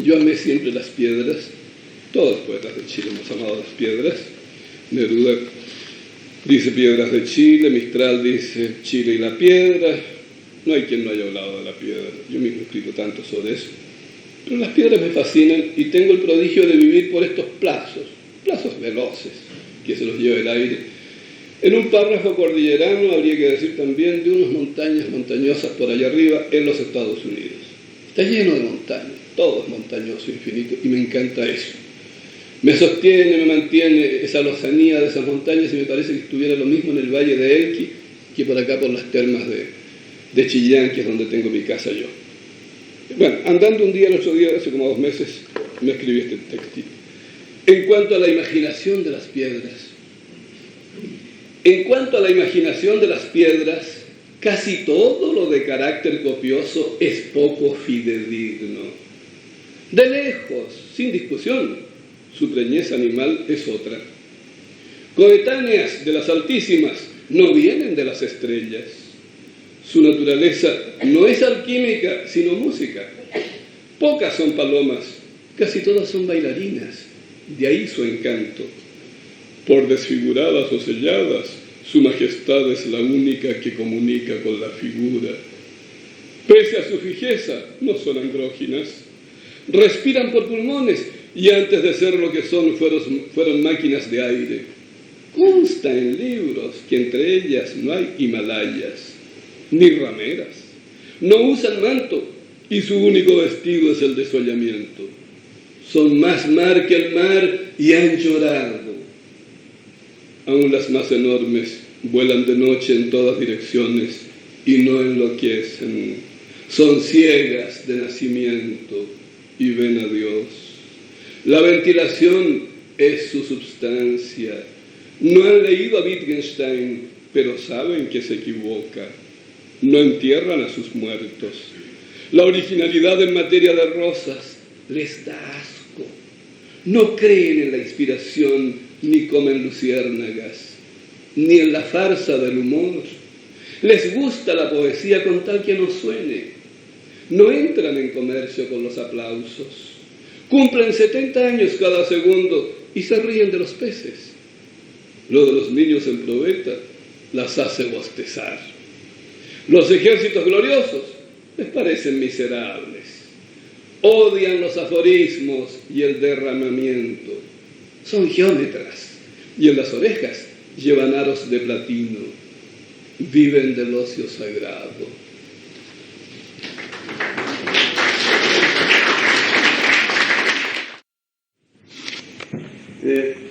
Yo amé siempre las piedras. Todos los poetas de Chile hemos amado las piedras. Neruda dice piedras de Chile, Mistral dice Chile y la piedra. No hay quien no haya hablado de la piedra. Yo mismo he escrito tanto sobre eso. Pero las piedras me fascinan y tengo el prodigio de vivir por estos plazos veloces que se los lleva el aire. En un párrafo cordillerano habría que decir también de unas montañas montañosas por allá arriba en los Estados Unidos. Está lleno de montañas, todo es montañoso, infinito, y me encanta eso. Me sostiene, me mantiene esa lozanía de esas montañas y me parece que estuviera lo mismo en el Valle de Elqui que por acá por las termas de Chillán, que es donde tengo mi casa yo. Bueno, andando un día, el otro día, hace como 2 meses, me escribí este textito. En cuanto a la imaginación de las piedras, casi todo lo de carácter copioso es poco fidedigno. De lejos, sin discusión, su preñez animal es otra. Coetáneas de las altísimas no vienen de las estrellas. Su naturaleza no es alquímica, sino música. Pocas son palomas, casi todas son bailarinas, de ahí su encanto. Por desfiguradas o selladas, su majestad es la única que comunica con la figura. Pese a su fijeza, no son andróginas. Respiran por pulmones y antes de ser lo que son fueron máquinas de aire. Consta en libros que entre ellas no hay Himalayas, ni rameras. No usan manto y su único vestido es el desollamiento. Son más mar que el mar y han llorado. Aún las más enormes vuelan de noche en todas direcciones y no enloquecen. Son ciegas de nacimiento y ven a Dios. La ventilación es su substancia. No han leído a Wittgenstein, pero saben que se equivoca. No entierran a sus muertos. La originalidad en materia de rosas les da asco. No creen en la inspiración, ni comen luciérnagas, ni en la farsa del humor. Les gusta la poesía con tal que no suene. No entran en comercio con los aplausos. Cumplen 70 años cada segundo y se ríen de los peces. Lo de los niños en probeta las hace bostezar. Los ejércitos gloriosos les parecen miserables. Odian los aforismos y el derramamiento. Son geómetras y en las orejas llevan aros de platino. Viven del ocio sagrado.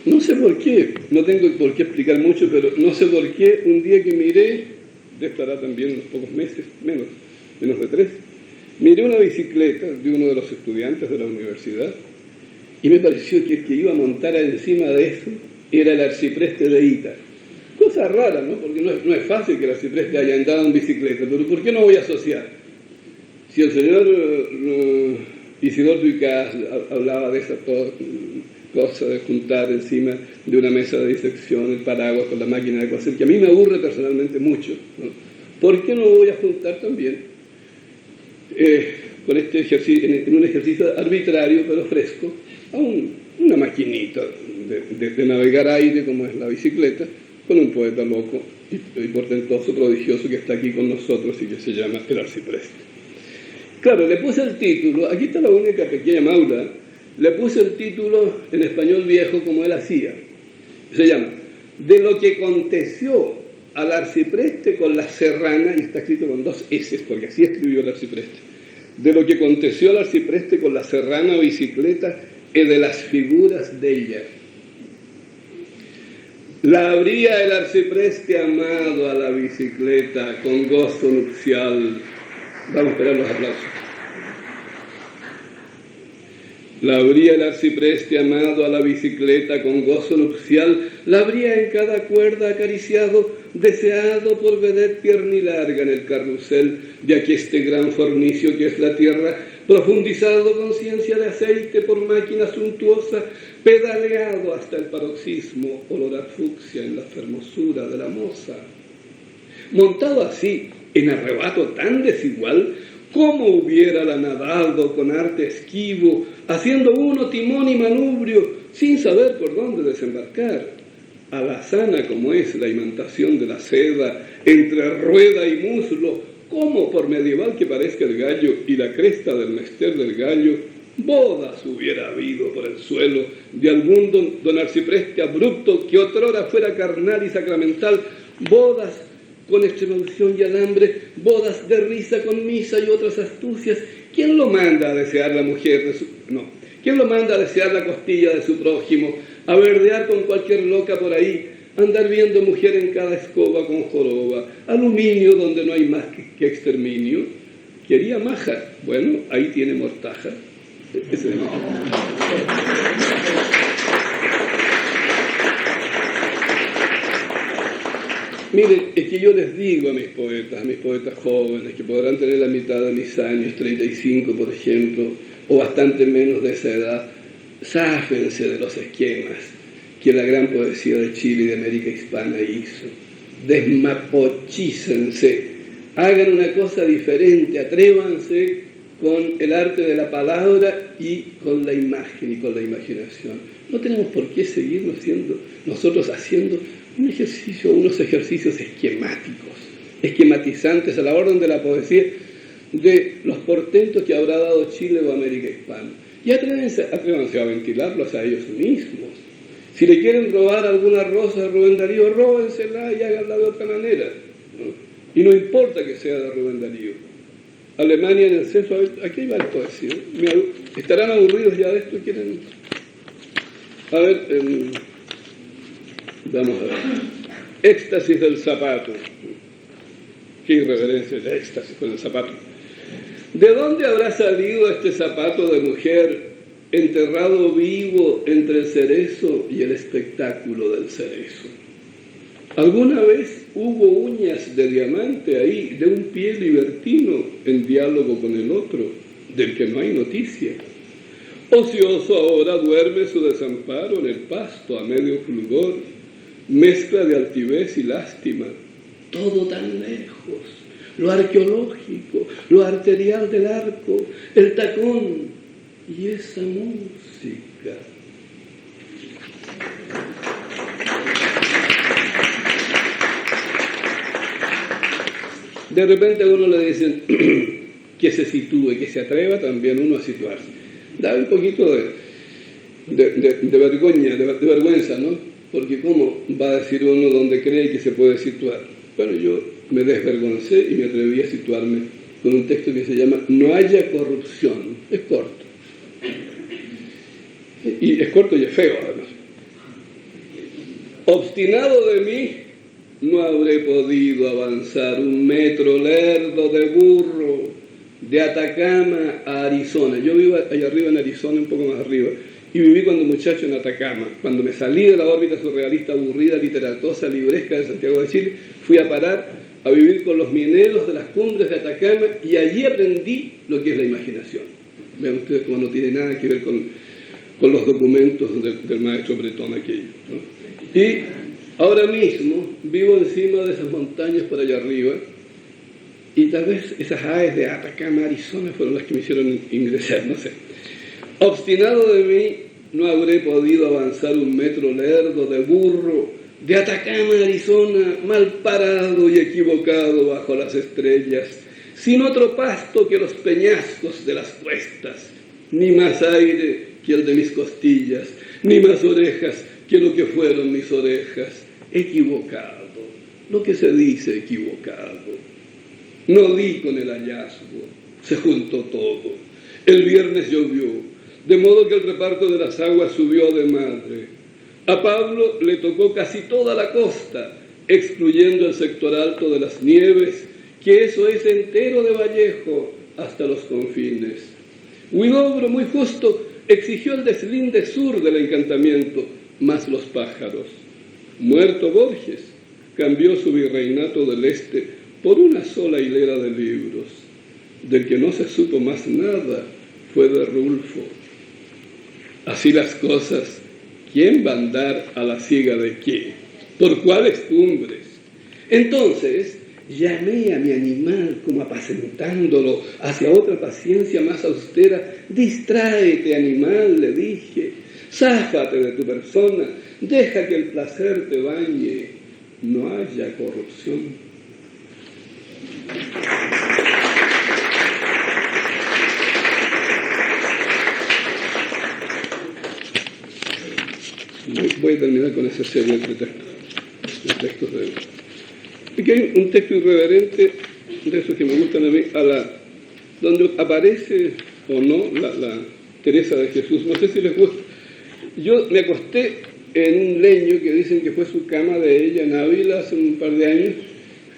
No sé por qué, no tengo por qué explicar mucho, pero no sé por qué un día que miré, de estará también unos pocos meses, menos de 3, miré una bicicleta de uno de los estudiantes de la universidad y me pareció que el que iba a montar encima de eso era el arcipreste de Ita. Cosa rara, ¿no? Porque no es fácil que el arcipreste haya andado en bicicleta, pero ¿por qué no voy a asociar? Si el señor Isidor Duicas hablaba de esa cosa de juntar encima de una mesa de disección el paraguas con la máquina de coser, que a mí me aburre personalmente mucho, ¿no? ¿Por qué no voy a juntar también con este ejercicio, en un ejercicio arbitrario pero fresco, a una maquinita de navegar aire como es la bicicleta, con un poeta loco y portentoso, prodigioso que está aquí con nosotros y que se llama el arcipreste? Claro, le puse el título, aquí está la única pequeña Maura, le puse el título en español viejo como él hacía. Se llama De lo que aconteció al arcipreste con la serrana, y está escrito con 2 S, porque así escribió el arcipreste. De lo que aconteció al arcipreste con la serrana o bicicleta y de las figuras de ella. La habría el arcipreste amado a la bicicleta con gozo nupcial. Vamos a esperar los aplausos. La habría el arcipreste amado a la bicicleta con gozo nupcial, la habría en cada cuerda acariciado, deseado por vedette pierna y larga en el carrusel de aquí este gran fornicio que es la tierra, profundizado con ciencia de aceite por máquina suntuosa, pedaleado hasta el paroxismo, olor a fucsia en la fermosura de la moza. Montado así, en arrebato tan desigual, ¿cómo hubiera nadado con arte esquivo, haciendo uno timón y manubrio, sin saber por dónde desembarcar? Alazana como es la imantación de la seda, entre rueda y muslo, ¿cómo por medieval que parezca el gallo y la cresta del mester del gallo, bodas hubiera habido por el suelo de algún don arcipreste abrupto que otrora fuera carnal y sacramental, bodas con extremaunción y alambre, bodas de risa con misa y otras astucias? ¿Quién lo manda a desear la mujer de su... No, ¿quién lo manda a desear la costilla de su prójimo, a verdear con cualquier loca por ahí, andar viendo mujer en cada escoba con joroba, aluminio donde no hay más que exterminio? ¿Quería maja? Bueno, ahí tiene mortaja. Ese es Miren, es que yo les digo a mis poetas jóvenes, que podrán tener la mitad de mis años, 35 por ejemplo, o bastante menos de esa edad, záfense de los esquemas que la gran poesía de Chile y de América Hispana hizo. Desmapochícense Hagan una cosa diferente, atrévanse con el arte de la palabra y con la imagen y con la imaginación. No tenemos por qué seguir nosotros haciendo unos ejercicios esquemáticos, esquematizantes a la orden de la poesía, de los portentos que habrá dado Chile o América Hispana. Y atrévanse a ventilarlos a ellos mismos. Si le quieren robar alguna rosa a Rubén Darío, róbensela y háganla de otra manera, ¿no? Y no importa que sea de Rubén Darío. Alemania en el censo, aquí hay varias poesías. ¿Estarán aburridos ya de esto? ¿Quieren? A ver, vamos a ver. Éxtasis del zapato. Qué irreverencia el éxtasis con el zapato. ¿De dónde habrá salido este zapato de mujer enterrado vivo entre el cerezo y el espectáculo del cerezo? ¿Alguna vez hubo uñas de diamante ahí, de un pie libertino en diálogo con el otro, del que no hay noticia? Ocioso ahora duerme su desamparo en el pasto a medio fulgor, mezcla de altivez y lástima, todo tan lejos, lo arqueológico, lo arterial del arco, el tacón y esa música. De repente a uno le dicen que se sitúe, que se atreva también uno a situarse. Da un poquito de vergüenza, ¿no? Porque ¿cómo va a decir uno donde cree que se puede situar? Bueno, yo me desvergoncé y me atreví a situarme con un texto que se llama No haya corrupción. Es corto. Y es corto y es feo, además. Obstinado de mí, no habré podido avanzar un metro lerdo de burro de Atacama a Arizona. Yo vivo allá arriba en Arizona, un poco más arriba, y viví cuando muchacho en Atacama. Cuando me salí de la órbita surrealista aburrida, literatosa, libresca de Santiago de Chile, fui a parar a vivir con los mineros de las cumbres de Atacama y allí aprendí lo que es la imaginación. Vean ustedes cómo no tiene nada que ver con los documentos del maestro Bretón aquello, ¿no? Y ahora mismo vivo encima de esas montañas por allá arriba y tal vez esas aves de Atacama, Arizona fueron las que me hicieron ingresar, no sé. Obstinado de mí, no habré podido avanzar un metro lerdo de burro de Atacama, Arizona, mal parado y equivocado bajo las estrellas, sin otro pasto que los peñascos de las cuestas, ni más aire que el de mis costillas, ni más orejas que lo que fueron mis orejas. Equivocado, lo que se dice equivocado. No di con el hallazgo, se juntó todo. El viernes llovió, de modo que el reparto de las aguas subió de madre. A Pablo le tocó casi toda la costa, excluyendo el sector alto de las Nieves, que eso es entero de Vallejo hasta los confines. Huidobro, muy justo, exigió el deslinde sur del encantamiento, más los pájaros. Muerto Borges, cambió su virreinato del este por una sola hilera de libros. Del que no se supo más nada fue de Rulfo. Así las cosas, ¿quién va a andar a la siega de qué? ¿Por cuáles cumbres? Entonces, llamé a mi animal como apacentándolo hacia otra paciencia más austera. Distráete, animal, le dije. Záfate de tu persona, deja que el placer te bañe, no haya corrupción. Voy a terminar con esa serie de textos de... Aquí hay un texto irreverente de esos que me gustan a mí, donde aparece o no la Teresa de Jesús. No sé si les gusta. Yo me acosté en un leño que dicen que fue su cama de ella en Ávila hace un par de años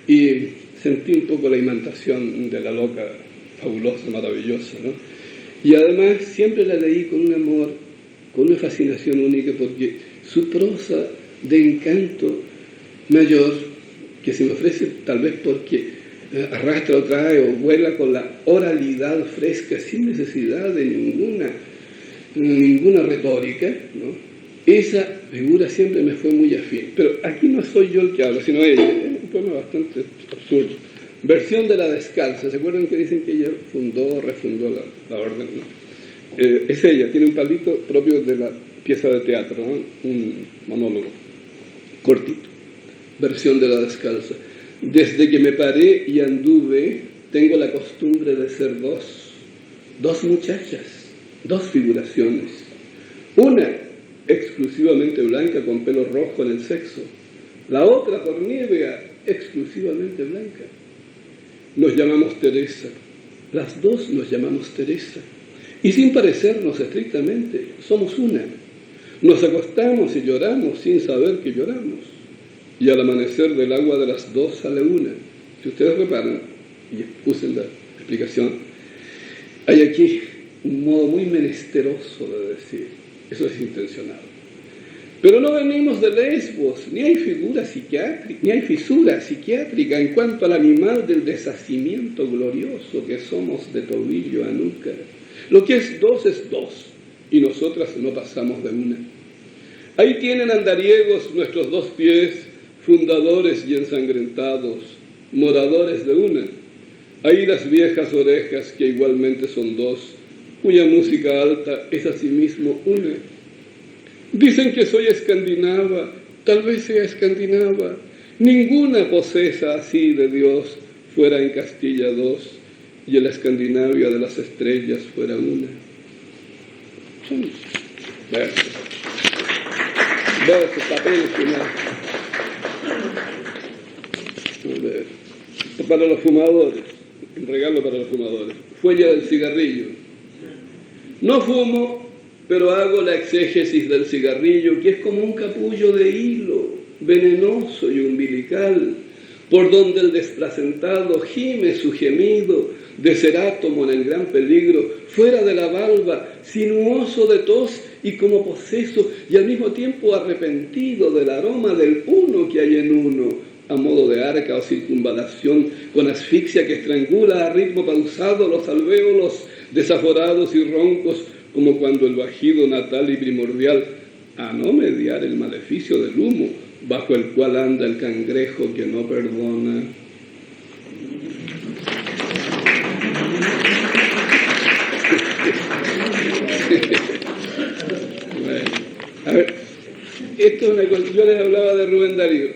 y sentí un poco la imantación de la loca fabulosa, maravillosa, ¿no? Y además siempre la leí con un amor, con una fascinación única, porque su prosa de encanto mayor, que se me ofrece tal vez porque arrastra o trae o vuela con la oralidad fresca sin necesidad de ninguna retórica, ¿no? Esa figura siempre me fue muy afín. Pero aquí no soy yo el que habla, sino ella. Es un poema bastante absurdo. Versión de la descalza. ¿Se acuerdan que dicen que ella fundó, refundó la orden? ¿No? Es ella, tiene un palito propio de la pieza de teatro, ¿no? Un monólogo cortito. Versión de la descalza. Desde que me paré y anduve, tengo la costumbre de ser dos muchachas, dos figuraciones. Una exclusivamente blanca con pelo rojo en el sexo, la otra cornívea exclusivamente blanca. Nos llamamos Teresa, las dos nos llamamos Teresa, y sin parecernos estrictamente, somos una. Nos acostamos y lloramos sin saber que lloramos, y al amanecer del agua de las dos sale una. Si ustedes reparan, y usen la explicación, hay aquí un modo muy menesteroso de decir, eso es intencional. Pero no venimos de Lesbos, ni hay figura psiquiátrica, ni hay fisura psiquiátrica en cuanto al animal del deshacimiento glorioso que somos de tobillo a nuca. Lo que es dos, y nosotras no pasamos de una. Ahí tienen andariegos nuestros dos pies, fundadores y ensangrentados, moradores de una. Ahí las viejas orejas que igualmente son dos, cuya música alta es asimismo una. Dicen que soy escandinava, tal vez sea escandinava. Ninguna posesa así de Dios fuera en Castilla dos, y en la Escandinavia de las estrellas fuera una. Son versos. Versos, papel final. A ver. Para los fumadores, un regalo para los fumadores. Fuella del cigarrillo. No fumo, pero hago la exégesis del cigarrillo, que es como un capullo de hilo, venenoso y umbilical, por donde el desplacentado gime su gemido de ser átomo en el gran peligro, fuera de la valva, sinuoso de tos y como poseso, y al mismo tiempo arrepentido del aroma del uno que hay en uno, a modo de arca o circunvalación, con asfixia que estrangula a ritmo pausado los alvéolos desaforados y roncos, como cuando el bajido natal y primordial, a no mediar el maleficio del humo, bajo el cual anda el cangrejo que no perdona. Bueno, a ver, esto es una cosa, yo les hablaba de Rubén Darío.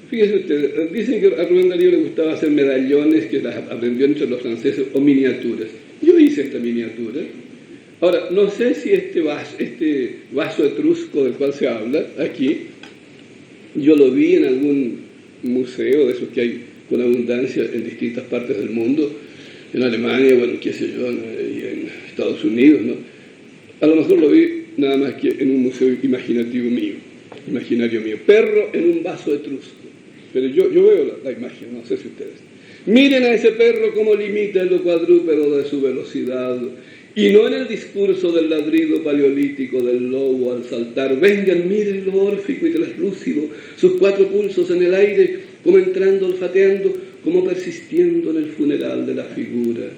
Fíjense ustedes, dicen que a Rubén Darío le gustaba hacer medallones que las aprendió entre los franceses, o miniaturas. Yo hice esta miniatura. Ahora, no sé si este vaso etrusco del cual se habla aquí, yo lo vi en algún museo de esos que hay con abundancia en distintas partes del mundo, en Alemania, bueno, qué sé yo, ¿no? Y en Estados Unidos, ¿no? A lo mejor lo vi nada más que en un museo imaginario mío. Perro en un vaso etrusco. Pero yo veo la imagen, no sé si ustedes. Miren a ese perro cómo limita el cuadrúpedo de su velocidad. Y no en el discurso del ladrido paleolítico del lobo al saltar. Vengan, miren lo órfico y translúcido, sus cuatro pulsos en el aire, como entrando, olfateando, como persistiendo en el funeral de la figura.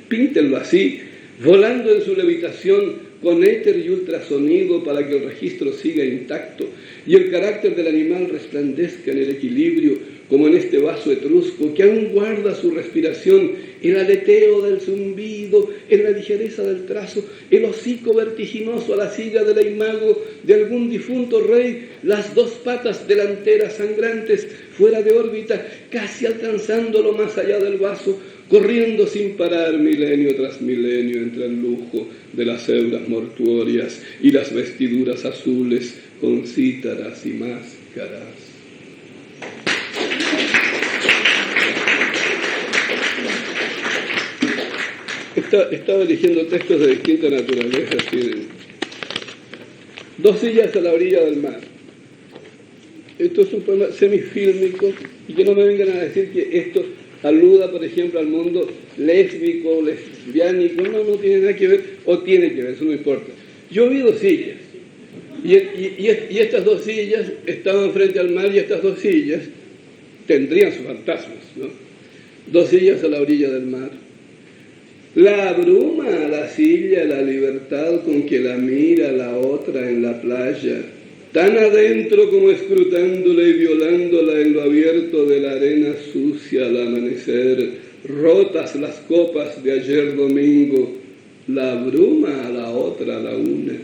Píntenlo así, volando en su levitación, con éter y ultrasonido para que el registro siga intacto y el carácter del animal resplandezca en el equilibrio, como en este vaso etrusco que aún guarda su respiración, el aleteo del zumbido, en la ligereza del trazo, el hocico vertiginoso a la silla de la imago de algún difunto rey, las dos patas delanteras sangrantes fuera de órbita, casi alcanzándolo más allá del vaso, corriendo sin parar milenio tras milenio entre el lujo de las hebras mortuorias y las vestiduras azules con cítaras y máscaras. Estaba eligiendo textos de distinta naturaleza, así de... Dos sillas a la orilla del mar. Esto es un poema semifílmico y que no me vengan a decir que esto aluda, por ejemplo, al mundo lésbico, lesbiánico. No tiene nada que ver, o tiene que ver, eso no importa. Yo vi dos sillas y estas dos sillas estaban frente al mar y estas dos sillas tendrían sus fantasmas, ¿no? Dos sillas a la orilla del mar. La abruma a la silla la libertad con que la mira la otra en la playa, tan adentro como escrutándola y violándola en lo abierto de la arena sucia al amanecer, rotas las copas de ayer domingo, la bruma a la otra la une.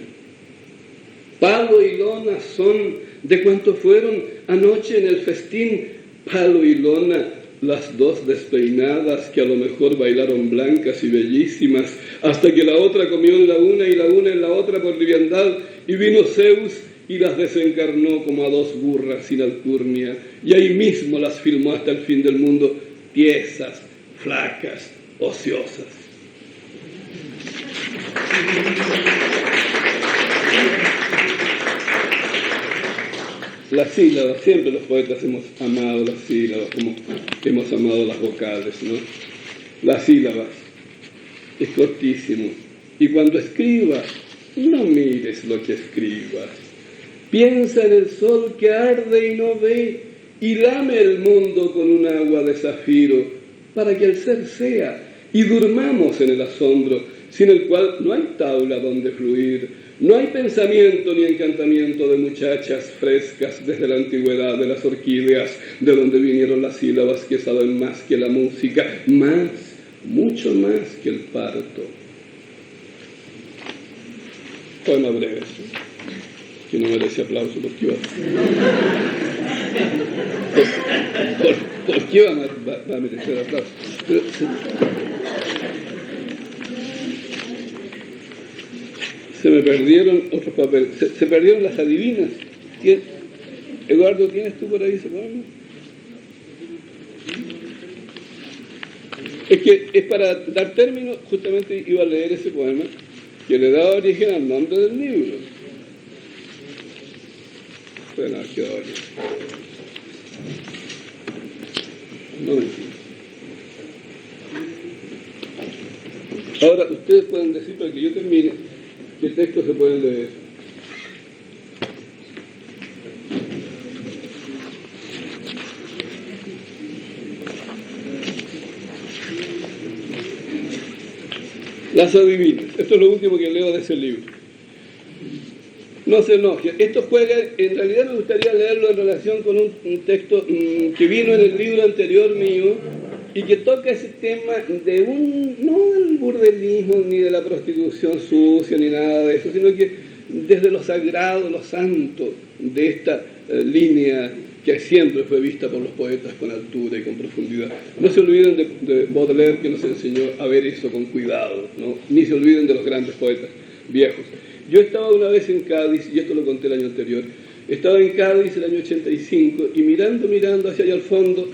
Palo y lona son de cuanto fueron anoche en el festín, palo y lona, las dos despeinadas que a lo mejor bailaron blancas y bellísimas, hasta que la otra comió en la una y la una en la otra por liviandad, y vino Zeus y las desencarnó como a dos burras sin alcurnia, y ahí mismo las filmó hasta el fin del mundo, tiesas, flacas, ociosas. Las sílabas, siempre los poetas hemos amado las sílabas, como hemos amado las vocales, ¿no? Las sílabas, es cortísimo. Y cuando escribas, no mires lo que escribas. Piensa en el sol que arde y no ve, y lame el mundo con un agua de zafiro, para que el ser sea, y durmamos en el asombro, sin el cual no hay tabla donde fluir. No hay pensamiento ni encantamiento de muchachas frescas desde la antigüedad de las orquídeas, de donde vinieron las sílabas que saben más que la música, más, mucho más que el parto. Poema breve, que no merece aplauso, porque ¿por qué va a merecer aplauso? Pero, se me perdieron otros papeles, se perdieron las adivinas. Eduardo, ¿tienes tú por ahí ese poema? Es que es para dar término, justamente iba a leer ese poema que le da origen al nombre del libro. Bueno, qué origen. No mentira. Ahora, ustedes pueden decir, para que yo termine, ¿qué textos se pueden leer? Las adivinas. Esto es lo último que leo de ese libro. No se enoje. Esto juega, en realidad me gustaría leerlo en relación con un texto que vino en el libro anterior mío y que toca ese tema de no del burdelismo ni de la prostitución sucia ni nada de eso, sino que desde lo sagrado, lo santo de esta línea que siempre fue vista por los poetas con altura y con profundidad. No se olviden de Baudelaire, que nos enseñó a ver eso con cuidado, ¿no? Ni se olviden de los grandes poetas viejos. Yo estaba una vez en Cádiz, y esto lo conté el año anterior, estaba en Cádiz el año 85, y mirando hacia allá al fondo,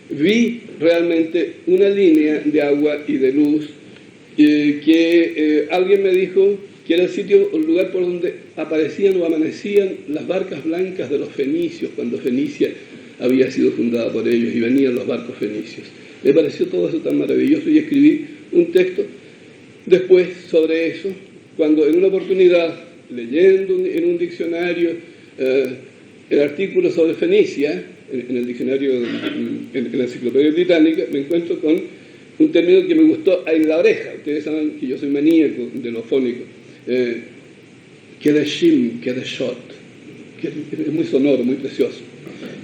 vi realmente una línea de agua y de luz que alguien me dijo que era el lugar por donde aparecían o amanecían las barcas blancas de los fenicios, cuando Fenicia había sido fundada por ellos y venían los barcos fenicios. Me pareció todo eso tan maravilloso y escribí un texto después sobre eso, cuando en una oportunidad, leyendo en un diccionario el artículo sobre Fenicia, en el diccionario, en la enciclopedia británica, me encuentro con un término que me gustó en la oreja. Ustedes saben que yo soy maníaco de lo fónico. Kedeshim, Kedeshot, que es muy sonoro, muy precioso.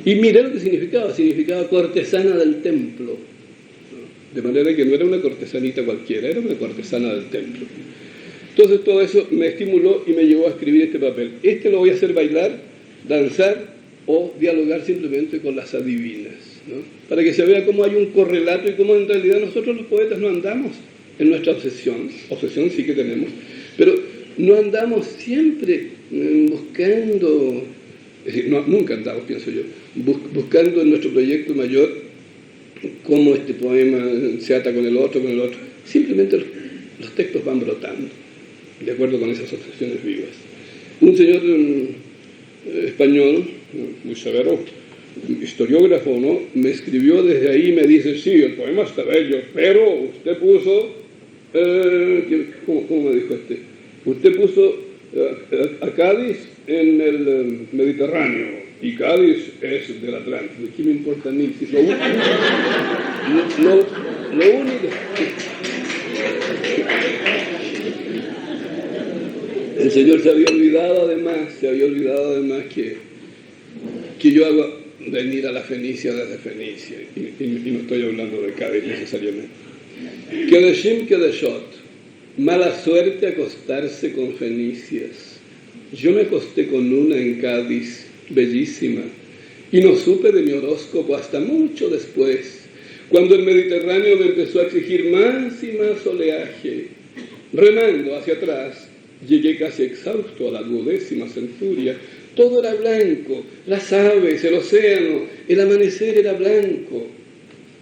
Y miré lo que significaba cortesana del templo. De manera que no era una cortesanita cualquiera, era una cortesana del templo. Entonces todo eso me estimuló y me llevó a escribir este papel. Lo voy a hacer bailar, danzar o dialogar simplemente con las adivinas, ¿no? Para que se vea cómo hay un correlato y cómo en realidad nosotros los poetas no andamos en nuestra obsesión sí que tenemos, pero no andamos siempre buscando, es decir, nunca andamos, pienso yo, buscando en nuestro proyecto mayor cómo este poema se ata con el otro, simplemente los textos van brotando de acuerdo con esas obsesiones vivas. Un señor español, muy severo, historiógrafo, ¿no?, me escribió desde ahí y me dice: sí, el poema está bello, pero usted puso, ¿cómo me dijo este? Usted puso a Cádiz en el Mediterráneo y Cádiz es del Atlántico. ¿Qué me importa a mí? Lo único... El Señor se había olvidado además que yo hago venir a la Fenicia desde Fenicia, y no estoy hablando de Cádiz necesariamente. Kedeshim Kedeshot, mala suerte acostarse con fenicias. Yo me acosté con una en Cádiz, bellísima, y no supe de mi horóscopo hasta mucho después, cuando el Mediterráneo me empezó a exigir más y más oleaje. Remando hacia atrás, llegué casi exhausto a la 12ª centuria. Todo era blanco, las aves, el océano, el amanecer era blanco.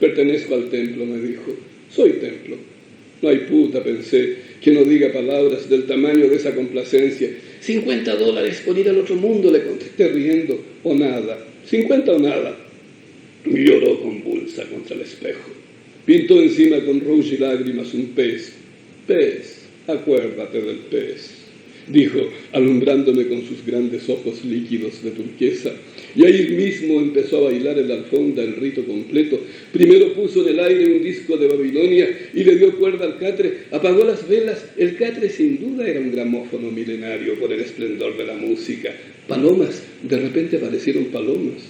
Pertenezco al templo, me dijo. Soy templo. No hay puta, pensé, que no diga palabras del tamaño de esa complacencia. $50 por ir al otro mundo, le contesté riendo, o nada. 50 o nada. Y lloró convulsa contra el espejo. Pintó encima con rouge y lágrimas un pez. Pez, acuérdate del pez, dijo, alumbrándome con sus grandes ojos líquidos de turquesa. Y ahí mismo empezó a bailar en la alfombra el rito completo. Primero puso en el aire un disco de Babilonia y le dio cuerda al catre, apagó las velas. El catre sin duda era un gramófono milenario por el esplendor de la música. Palomas, de repente aparecieron palomas.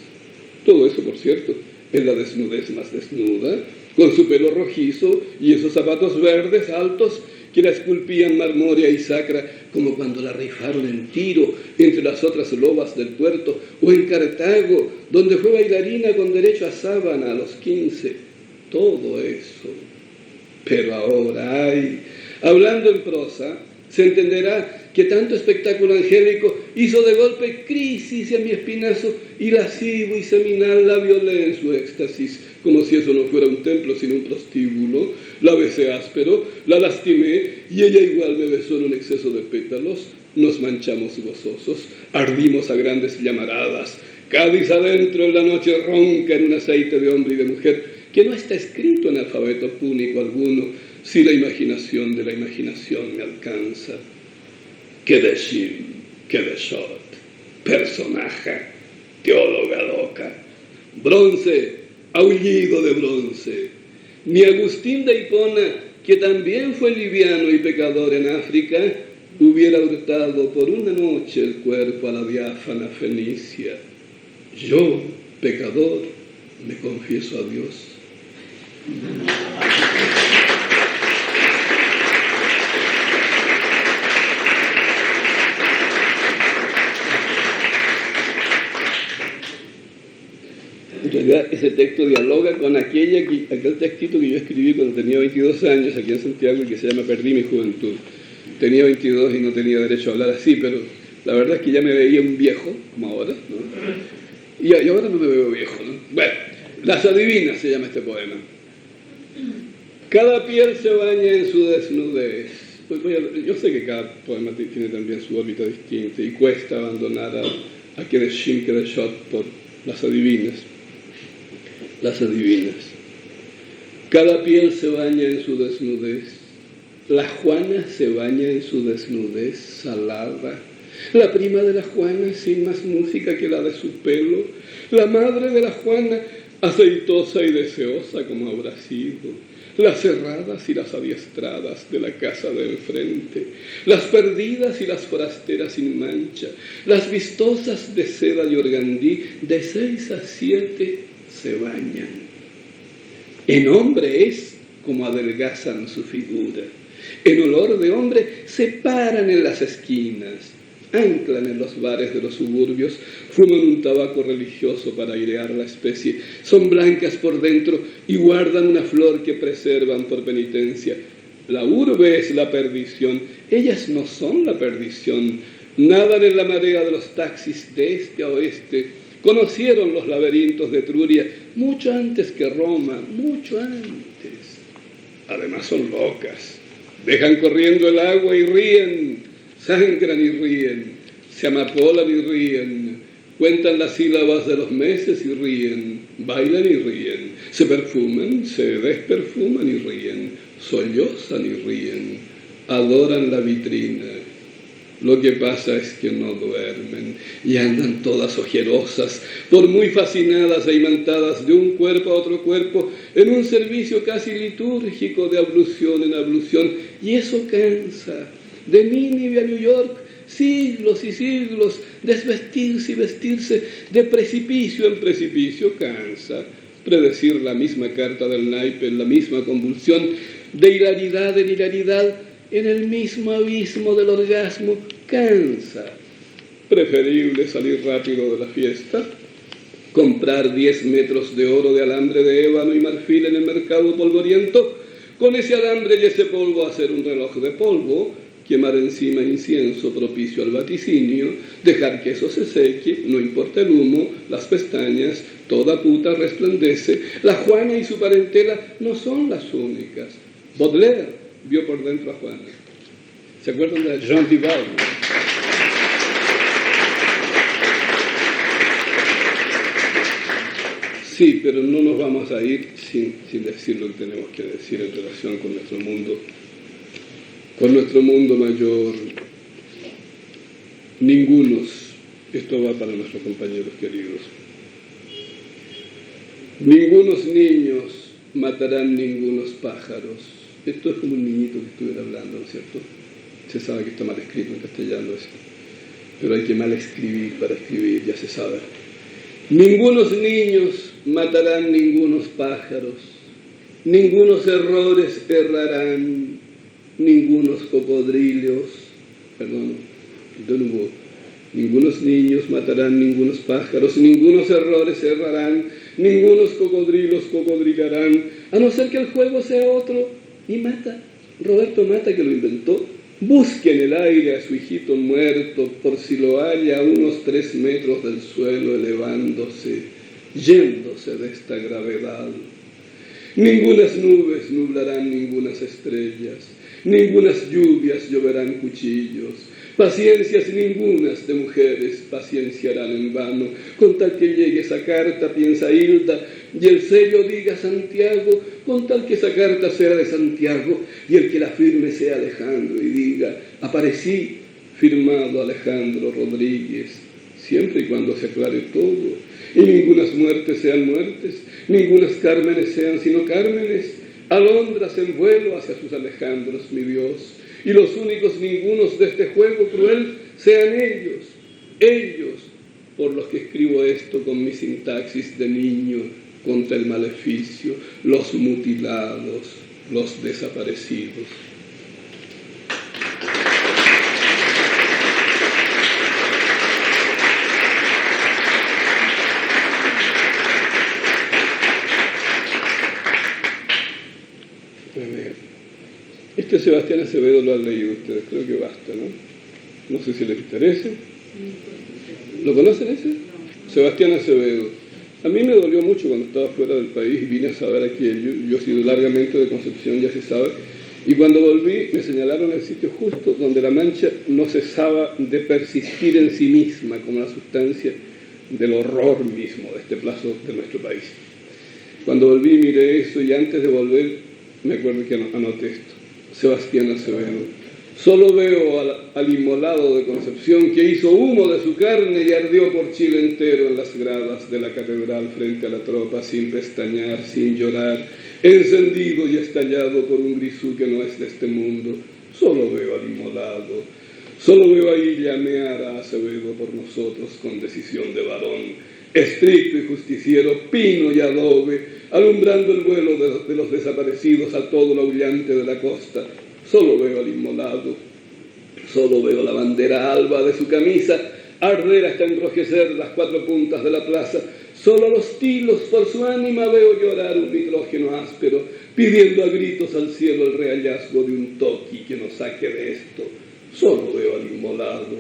Todo eso, por cierto, en la desnudez más desnuda, con su pelo rojizo y esos zapatos verdes altos que la esculpían marmórea y sacra, como cuando la rifaron en Tiro entre las otras lobas del puerto, o en Cartago, donde fue bailarina con derecho a sábana a los 15. Todo eso. Pero ahora, hablando en prosa, se entenderá que tanto espectáculo angélico hizo de golpe crisis en mi espinazo, y lascivo y seminal la violé en su éxtasis, como si eso no fuera un templo sino un prostíbulo. La besé áspero, la lastimé, y ella igual me besó en un exceso de pétalos. Nos manchamos gozosos, ardimos a grandes llamaradas. Cádiz adentro en la noche ronca en un aceite de hombre y de mujer, que no está escrito en alfabeto púnico alguno, si la imaginación de la imaginación me alcanza. Kedeshim, Kedeshot, personaje, teóloga loca, bronce, aullido de bronce. Ni Agustín de Hipona, que también fue liviano y pecador en África, hubiera hurtado por una noche el cuerpo a la diáfana Fenicia. Yo, pecador, me confieso a Dios. En realidad, ese texto dialoga con aquel textito que yo escribí cuando tenía 22 años aquí en Santiago y que se llama Perdí mi juventud. Tenía 22 y no tenía derecho a hablar así, pero la verdad es que ya me veía un viejo, como ahora, ¿no? Y ahora no me veo viejo, ¿no? Bueno, Las adivinas se llama este poema. Cada piel se baña en su desnudez. Pues yo sé que cada poema tiene también su órbita distinta y cuesta abandonar a Kedeshim Kedeshot por las adivinas. Las adivinas. Cada piel se baña en su desnudez. La Juana se baña en su desnudez salada. La prima de la Juana sin más música que la de su pelo. La madre de la Juana aceitosa y deseosa como habrá sido. Las cerradas y las adiestradas de la casa de enfrente. Las perdidas y las forasteras sin mancha. Las vistosas de seda y organdí de 6 a 7 se bañan. En hombre es como adelgazan su figura. En olor de hombre se paran en las esquinas, anclan en los bares de los suburbios, fuman un tabaco religioso para airear la especie, son blancas por dentro y guardan una flor que preservan por penitencia. La urbe es la perdición, ellas no son la perdición, nadan en la marea de los taxis de este a oeste, conocieron los laberintos de Etruria mucho antes que Roma, mucho antes. Además son locas. Dejan corriendo el agua y ríen, sangran y ríen, se amapolan y ríen, cuentan las sílabas de los meses y ríen, bailan y ríen, se perfuman, se desperfuman y ríen, sollozan y ríen, adoran la vitrina. Lo que pasa es que no duermen y andan todas ojerosas, por muy fascinadas e imantadas de un cuerpo a otro cuerpo, en un servicio casi litúrgico de ablución en ablución, y eso cansa. De Nínive a New York siglos y siglos, desvestirse y vestirse de precipicio en precipicio, cansa. Predecir la misma carta del naipe, la misma convulsión, de hilaridad en hilaridad, en el mismo abismo del orgasmo, cansa. Preferible salir rápido de la fiesta, comprar 10 metros de oro de alambre de ébano y marfil en el mercado polvoriento, con ese alambre y ese polvo hacer un reloj de polvo, quemar encima incienso propicio al vaticinio, dejar que eso se seque, no importa el humo, las pestañas, toda puta resplandece. La Juana y su parentela no son las únicas. Baudelaire vio por dentro a Juana. ¿Se acuerdan de Jean Duval? Sí, pero no nos vamos a ir sin decir lo que tenemos que decir en relación con nuestro mundo mayor. Ningunos, esto va para nuestros compañeros queridos, ningunos niños matarán ningunos pájaros. Esto es como un niñito que estuviera hablando, ¿no es cierto? Se sabe que está mal escrito en castellano eso, pero hay que mal escribir para escribir, ya se sabe. Ningunos niños matarán ningunos pájaros, ningunos errores errarán, ningunos cocodrilos, ningunos niños matarán ningunos pájaros, ningunos errores errarán, ningunos cocodrilos cocodrilarán, a no ser que el juego sea otro, y Mata, Roberto Mata, que lo inventó, busque en el aire a su hijito muerto, por si lo halla a unos 3 metros del suelo, elevándose, yéndose de esta gravedad. Ningunas nubes nublarán ningunas estrellas, ningunas lluvias lloverán cuchillos, paciencias ningunas de mujeres pacienciarán en vano, con tal que llegue esa carta, piensa Hilda, y el sello diga Santiago, con tal que esa carta sea de Santiago, y el que la firme sea Alejandro, y diga, aparecí, firmado Alejandro Rodríguez, siempre y cuando se aclare todo, y ningunas muertes sean muertes, ningunas cármenes sean sino cármenes, alondras en vuelo hacia sus Alejandros, mi Dios, y los únicos ningunos de este juego cruel sean ellos, por los que escribo esto con mi sintaxis de niño contra el maleficio, los mutilados, los desaparecidos. Este Sebastián Acevedo lo han leído ustedes, creo que basta, ¿no? No sé si les interesa. ¿Lo conocen ese? Sebastián Acevedo. A mí me dolió mucho cuando estaba fuera del país y vine a saber aquí. Yo he sido largamente de Concepción, ya se sabe. Y cuando volví me señalaron el sitio justo donde la mancha no cesaba de persistir en sí misma como la sustancia del horror mismo de este plazo de nuestro país. Cuando volví miré eso y antes de volver me acuerdo que anoté esto. Sebastián Acevedo. Solo veo al inmolado de Concepción que hizo humo de su carne y ardió por Chile entero en las gradas de la catedral frente a la tropa, sin pestañear, sin llorar, encendido y estallado por un grisú que no es de este mundo. Solo veo al inmolado, solo veo ahí llamear a Acevedo por nosotros con decisión de varón, estricto y justiciero, pino y adobe, alumbrando el vuelo de los desaparecidos a todo lo aullante de la costa. Solo veo al inmolado, solo veo la bandera alba de su camisa arder hasta enrojecer las 4 puntas de la plaza. Solo a los tilos por su ánima veo llorar un nitrógeno áspero, pidiendo a gritos al cielo el rehallazgo de un toqui que nos saque de esto. Solo veo al inmolado,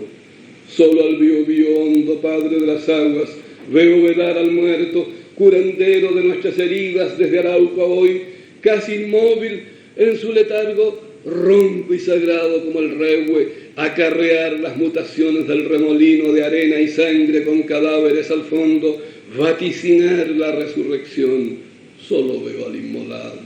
solo al Biobío hondo, padre de las aguas, veo velar al muerto, curandero de nuestras heridas desde Arauco a hoy, casi inmóvil en su letargo, ronco y sagrado como el rehue, acarrear las mutaciones del remolino de arena y sangre con cadáveres al fondo, vaticinar la resurrección. Solo veo al inmolado,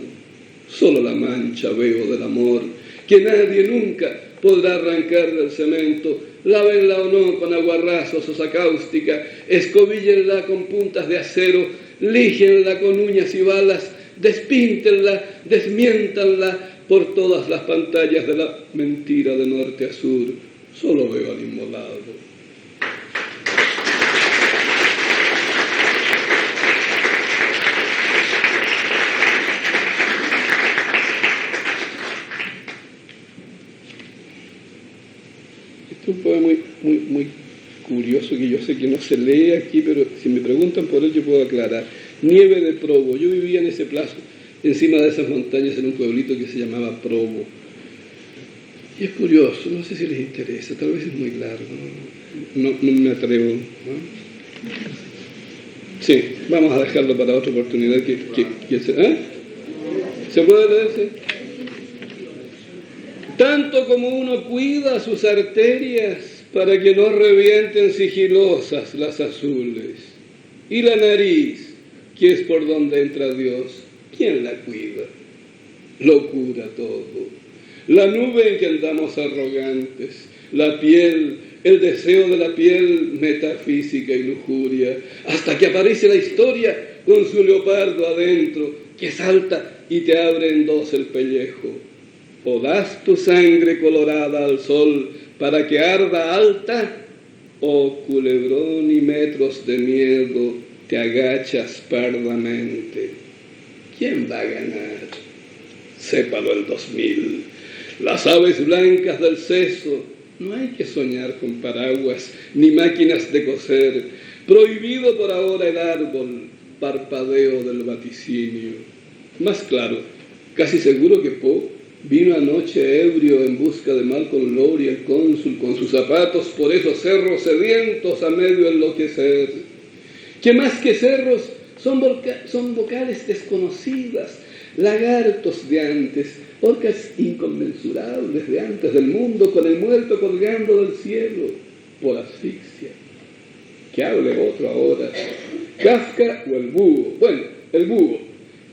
solo la mancha veo del amor, que nadie nunca podrá arrancar del cemento. Lávenla o no con aguarrazos o sacáustica, escobillenla con puntas de acero, lígenla con uñas y balas, despíntenla, desmiéntanla por todas las pantallas de la mentira de norte a sur. solo veo al inmolado. Esto es un poema muy curioso que yo sé que no se lee aquí, pero si me preguntan por él yo puedo aclarar. Nieve de Probo. Yo vivía en ese plazo, encima de esas montañas, en un pueblito que se llamaba Probo. Y es curioso, no sé si les interesa, tal vez es muy largo, no me atrevo, ¿no? Sí, vamos a dejarlo para otra oportunidad. ¿Se puede leerse? Tanto como uno cuida sus arterias para que no revienten sigilosas las azules, y la nariz, que es por donde entra Dios, ¿quién la cuida? Lo cura todo. La nube en que andamos arrogantes, la piel, el deseo de la piel, metafísica y lujuria, hasta que aparece la historia con su leopardo adentro, que salta y te abre en dos el pellejo. O das tu sangre colorada al sol para que arda alta, o culebrón y metros de miedo te agachas pardamente. ¿Quién va a ganar? Sépalo el 2000. Las aves blancas del seso, no hay que soñar con paraguas ni máquinas de coser. Prohibido por ahora el árbol, parpadeo del vaticinio. Más claro, casi seguro que Poe vino anoche ebrio en busca de Malcolm Lowry, el cónsul, con sus zapatos por esos cerros sedientos a medio enloquecer. Que más que cerros son vocales desconocidas, lagartos de antes, orcas inconmensurables de antes del mundo, con el muerto colgando del cielo por asfixia. Que hable otro ahora, Kafka o el búho. Bueno, el búho,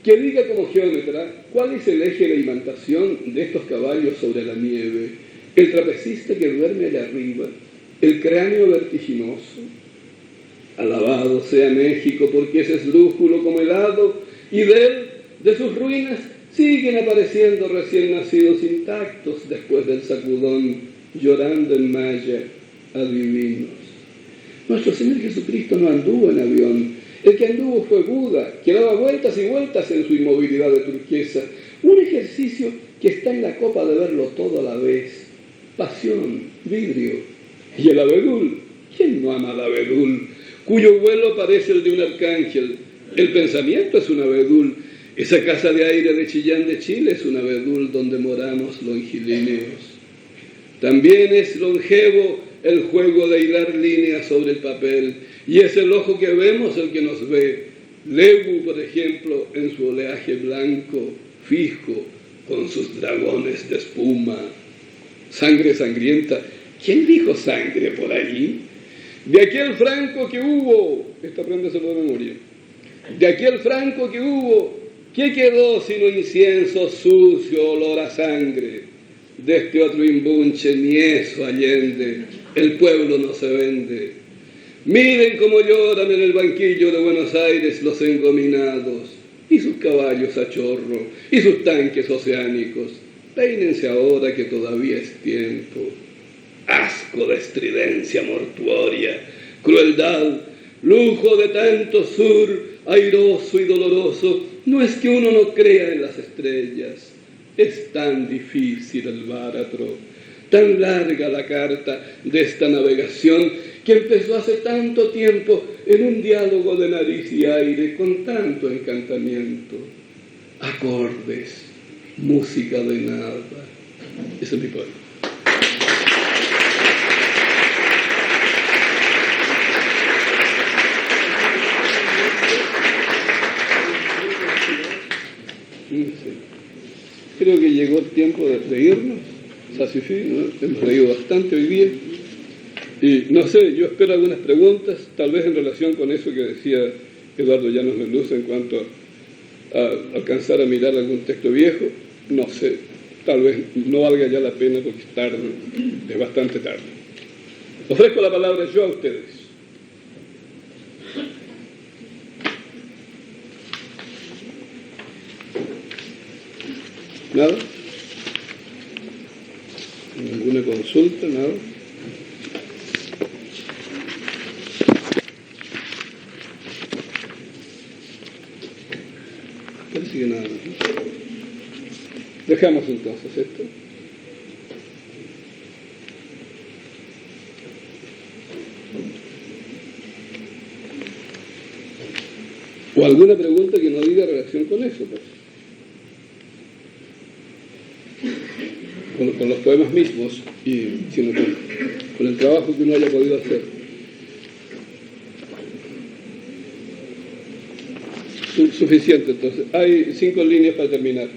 que diga como geómetra cuál es el eje de imantación de estos caballos sobre la nieve, el trapecista que duerme allá arriba, el cráneo vertiginoso. Alabado sea México, porque es esdrújulo como el hado, y de sus ruinas, siguen apareciendo recién nacidos intactos después del sacudón, llorando en maya, adivinos. Nuestro Señor Jesucristo no anduvo en avión. El que anduvo fue Buda, que daba vueltas y vueltas en su inmovilidad de turquesa. Un ejercicio que está en la copa de verlo todo a la vez. Pasión, vidrio. Y el abedul. ¿Quién no ama al abedul? Cuyo vuelo parece el de un arcángel. El pensamiento es un abedul. Esa casa de aire de Chillán de Chile es un abedul donde moramos longilíneos. También es longevo el juego de hilar líneas sobre el papel, y es el ojo que vemos el que nos ve. Lebu, por ejemplo, en su oleaje blanco, fijo, con sus dragones de espuma. Sangre sangrienta. ¿Quién dijo sangre por allí? De aquel Franco que hubo, esta apréndeselo de memoria, de aquel Franco que hubo, ¿qué quedó sino incienso sucio, olor a sangre? De este otro imbunche, ni eso Allende, el pueblo no se vende. Miren cómo lloran en el banquillo de Buenos Aires los engominados, y sus caballos a chorro, y sus tanques oceánicos. Peínense ahora que todavía es tiempo. Asco de estridencia mortuoria, crueldad, lujo de tanto sur, airoso y doloroso. No es que uno no crea en las estrellas. Es tan difícil el báratro, tan larga la carta de esta navegación que empezó hace tanto tiempo en un diálogo de nariz y aire con tanto encantamiento. Acordes, música de nada. Ese es mi poema. Creo que llegó el tiempo de irnos. Sasifí, ¿no? Hemos leído bastante hoy día. Y no sé, yo espero algunas preguntas, tal vez en relación con eso que decía Eduardo Llanos Merluza en cuanto a alcanzar a mirar algún texto viejo. No sé, tal vez no valga ya la pena porque es tarde, es bastante tarde. Ofrezco la palabra yo a ustedes. ¿Nada? ¿Ninguna consulta? ¿Nada? parece que nada más. Dejamos entonces esto. O alguna pregunta que no diga relación con eso, pues. Con los poemas mismos, sino con el trabajo que uno haya podido hacer. Suficiente, entonces. Hay 5 líneas para terminar.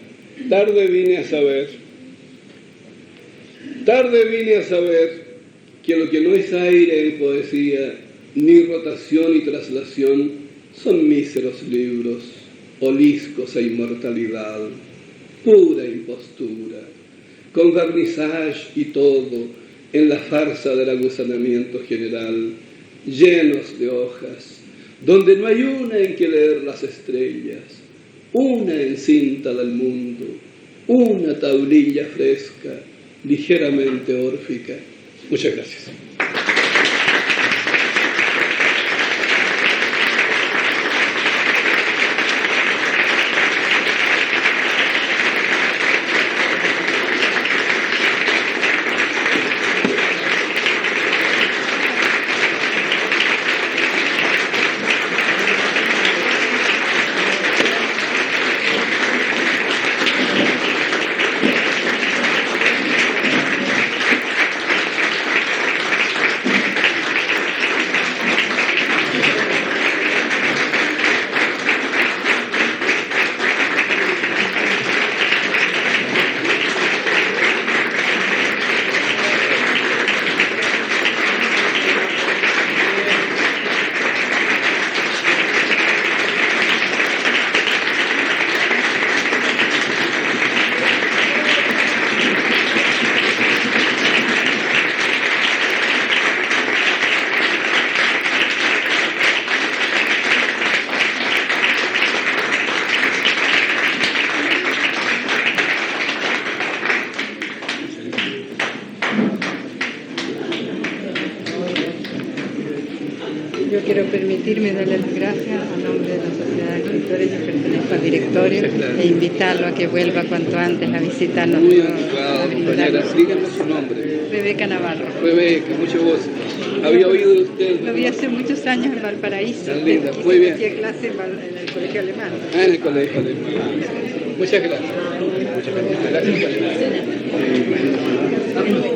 Tarde vine a saber que lo que no es aire en poesía, ni rotación y traslación, son míseros libros, oliscos e inmortalidad, pura impostura, con vernissage y todo, en la farsa del agusanamiento general, llenos de hojas, donde no hay una en que leer las estrellas, una encinta del mundo, una tablilla fresca, ligeramente órfica. Muchas gracias. Quiero permitirme darle las gracias a nombre de la Sociedad de Escritores. Yo pertenezco al directorio e invitarlo a que vuelva cuanto antes a visitarnos. Muy honrado, compañera. Díganme su nombre. Rebeca Navarro. Rebeca, mucho gusto. Había oído de usted. Lo vi hace muchos años en Valparaíso. Tan linda, muy bien. Hacía clase en el colegio alemán. En el colegio alemán. Muchas gracias. Muchas gracias.